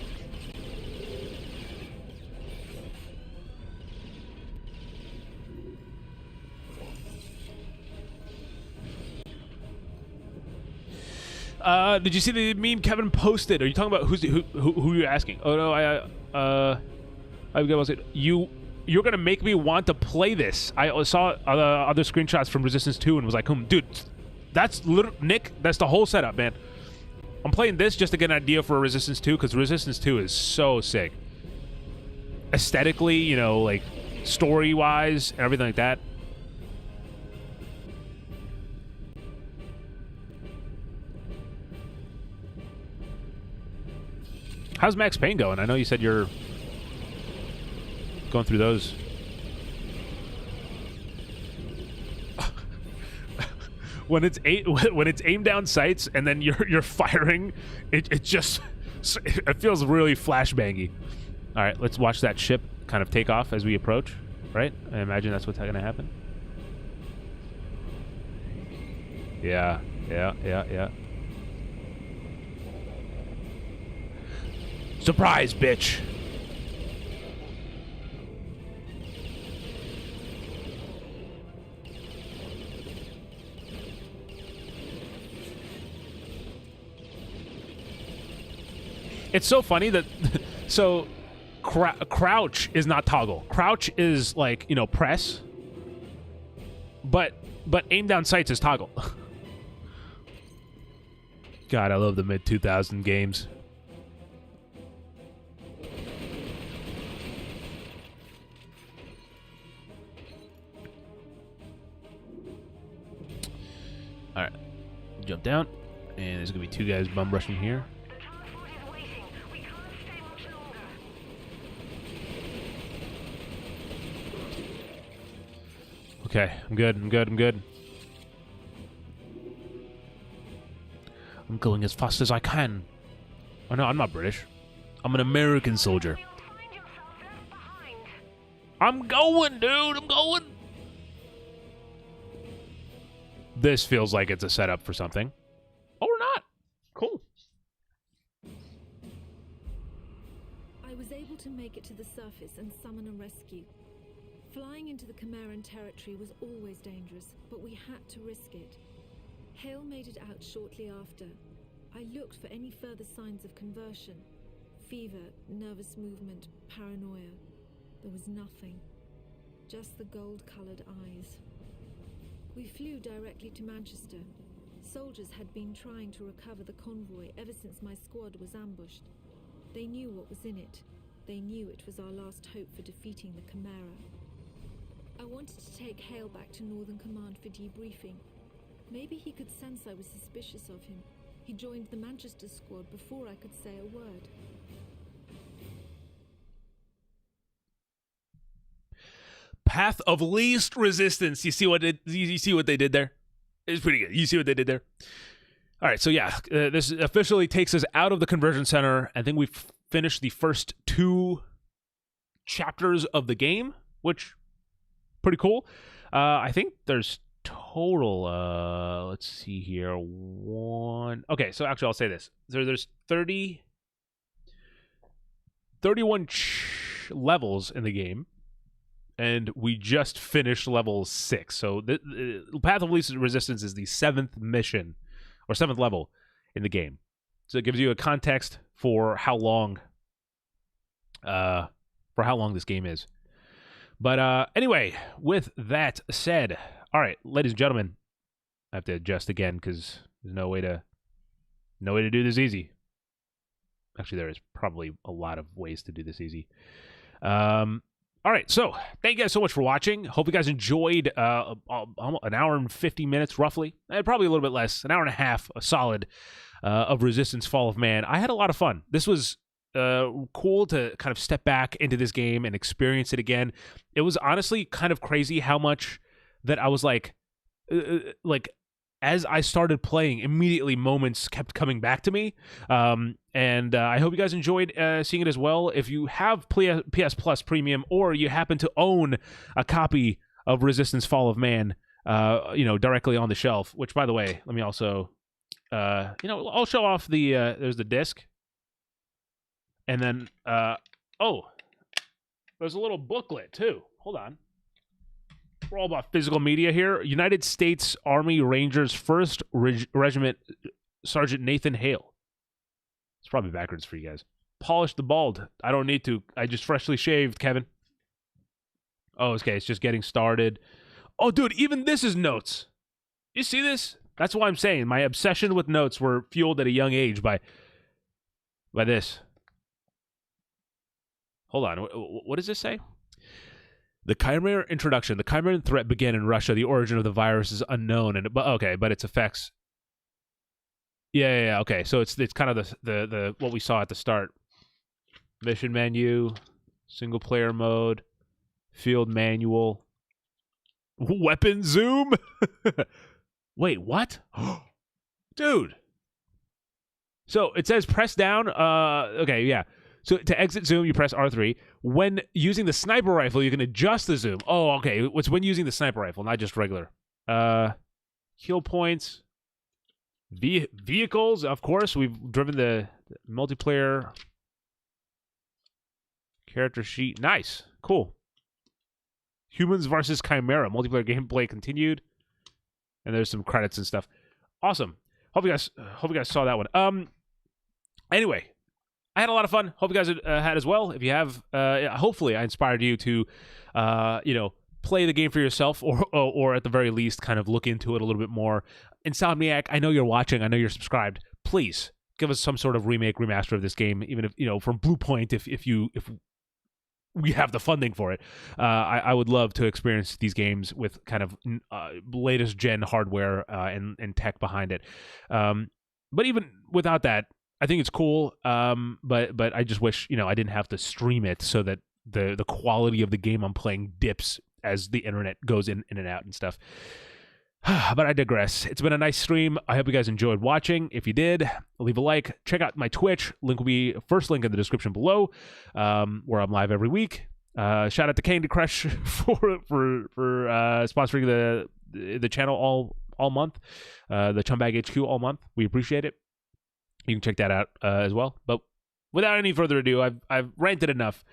Did you see the meme Kevin posted? Are you talking about who you're asking? Oh no, I was it. You're gonna make me want to play this. I saw other screenshots from Resistance 2 and was like, dude, that's Nick. That's the whole setup, man. I'm playing this just to get an idea for Resistance 2 because Resistance 2 is so sick. Aesthetically, you know, like story-wise and everything like that. How's Max Payne going? I know you said you're going through those. when it's aim down sights and then you're firing, it just it feels really flashbangy. All right, let's watch that ship kind of take off as we approach. Right? I imagine that's what's going to happen. Yeah. Surprise, bitch. It's so funny that so crouch is not toggle. Crouch is like, you know, press. But aim down sights is toggle. God, I love the mid-2000 games. Alright, jump down, and there's gonna be two guys bum rushing here. The transport is waiting. We can't stay much longer. Okay, I'm good. going as fast as I can. Oh no, I'm not British. I'm an American soldier. You'll find yourself left behind. I'm going, dude. I'm going. This feels like it's a setup for something. Oh, or not. Cool. I was able to make it to the surface and summon a rescue. Flying into the Chimeran territory was always dangerous, but we had to risk it. Hale made it out shortly after. I looked for any further signs of conversion. Fever, nervous movement, paranoia. There was nothing. Just the gold-colored eyes. We flew directly to Manchester. Soldiers had been trying to recover the convoy ever since my squad was ambushed. They knew what was in it. They knew it was our last hope for defeating the Chimera. I wanted to take Hale back to Northern Command for debriefing. Maybe he could sense I was suspicious of him. He joined the Manchester squad before I could say a word. Path of least resistance. You see what they did there? It's pretty good. You see what they did there? All right, so yeah, this officially takes us out of the conversion center. I think we've finished the first 2 chapters of the game, which pretty cool. I think there's total. Let's see here. Okay, so actually, I'll say this. There's 31 levels in the game. And we just finished level 6. So the Path of Least Resistance is the 7th mission, or 7th level in the game. So it gives you a context for how long this game is. But anyway, with that said, all right, ladies and gentlemen, I have to adjust again because there's no way to do this easy. Actually, there is probably a lot of ways to do this easy. All right, so thank you guys so much for watching. Hope you guys enjoyed an hour and 50 minutes, roughly. Probably a little bit less, an hour and a half, a solid, of Resistance Fall of Man. I had a lot of fun. This was cool to kind of step back into this game and experience it again. It was honestly kind of crazy how much that I was like as I started playing, immediately moments kept coming back to me. And I hope you guys enjoyed seeing it as well. If you have PS Plus Premium or you happen to own a copy of Resistance Fall of Man, directly on the shelf, which, by the way, let me also, I'll show off the, there's the disc. And then, there's a little booklet, too. Hold on. We're all about physical media here. United States Army Rangers 1st Regiment, Sergeant Nathan Hale. It's probably backwards for you guys. Polish the bald. I don't need to. I just freshly shaved, Kevin. Oh, okay. It's just getting started. Oh, dude, even this is notes. You see this? That's why I'm saying my obsession with notes were fueled at a young age by this. Hold on. What does this say? The Chimera introduction. The Chimeran threat began in Russia. The origin of the virus is unknown, but its effects. Yeah. Okay, so it's kind of the what we saw at the start. Mission menu, single player mode, field manual, weapon zoom. Wait, what? Dude. So it says press down. Okay, yeah. So to exit zoom, you press R3. When using the sniper rifle, you can adjust the zoom. Oh, okay. It's when using the sniper rifle, not just regular. Kill points. Vehicles, of course. We've driven the multiplayer character sheet. Nice. Cool. Humans versus Chimera. Multiplayer gameplay continued. And there's some credits and stuff. Awesome. Hope you guys saw that one. Anyway. I had a lot of fun. Hope you guys had as well. If you have, hopefully I inspired you to, play the game for yourself or at the very least kind of look into it a little bit more. Insomniac, I know you're watching. I know you're subscribed. Please give us some sort of remake, remaster of this game, even if, from Bluepoint, if we have the funding for it. I would love to experience these games with kind of latest gen hardware and tech behind it. But even without that, I think it's cool, but I just wish, I didn't have to stream it so that the quality of the game I'm playing dips as the internet goes in and out and stuff. But I digress. It's been a nice stream. I hope you guys enjoyed watching. If you did, leave a like. Check out my Twitch. Link will be first link in the description below, where I'm live every week. Shout out to Candy Crush for sponsoring the channel all month. The Chumbag HQ all month. We appreciate it. You can check that out as well. But without any further ado, I've ranted enough.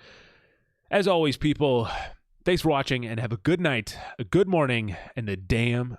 As always, people, thanks for watching and have a good night, a good morning, and a damn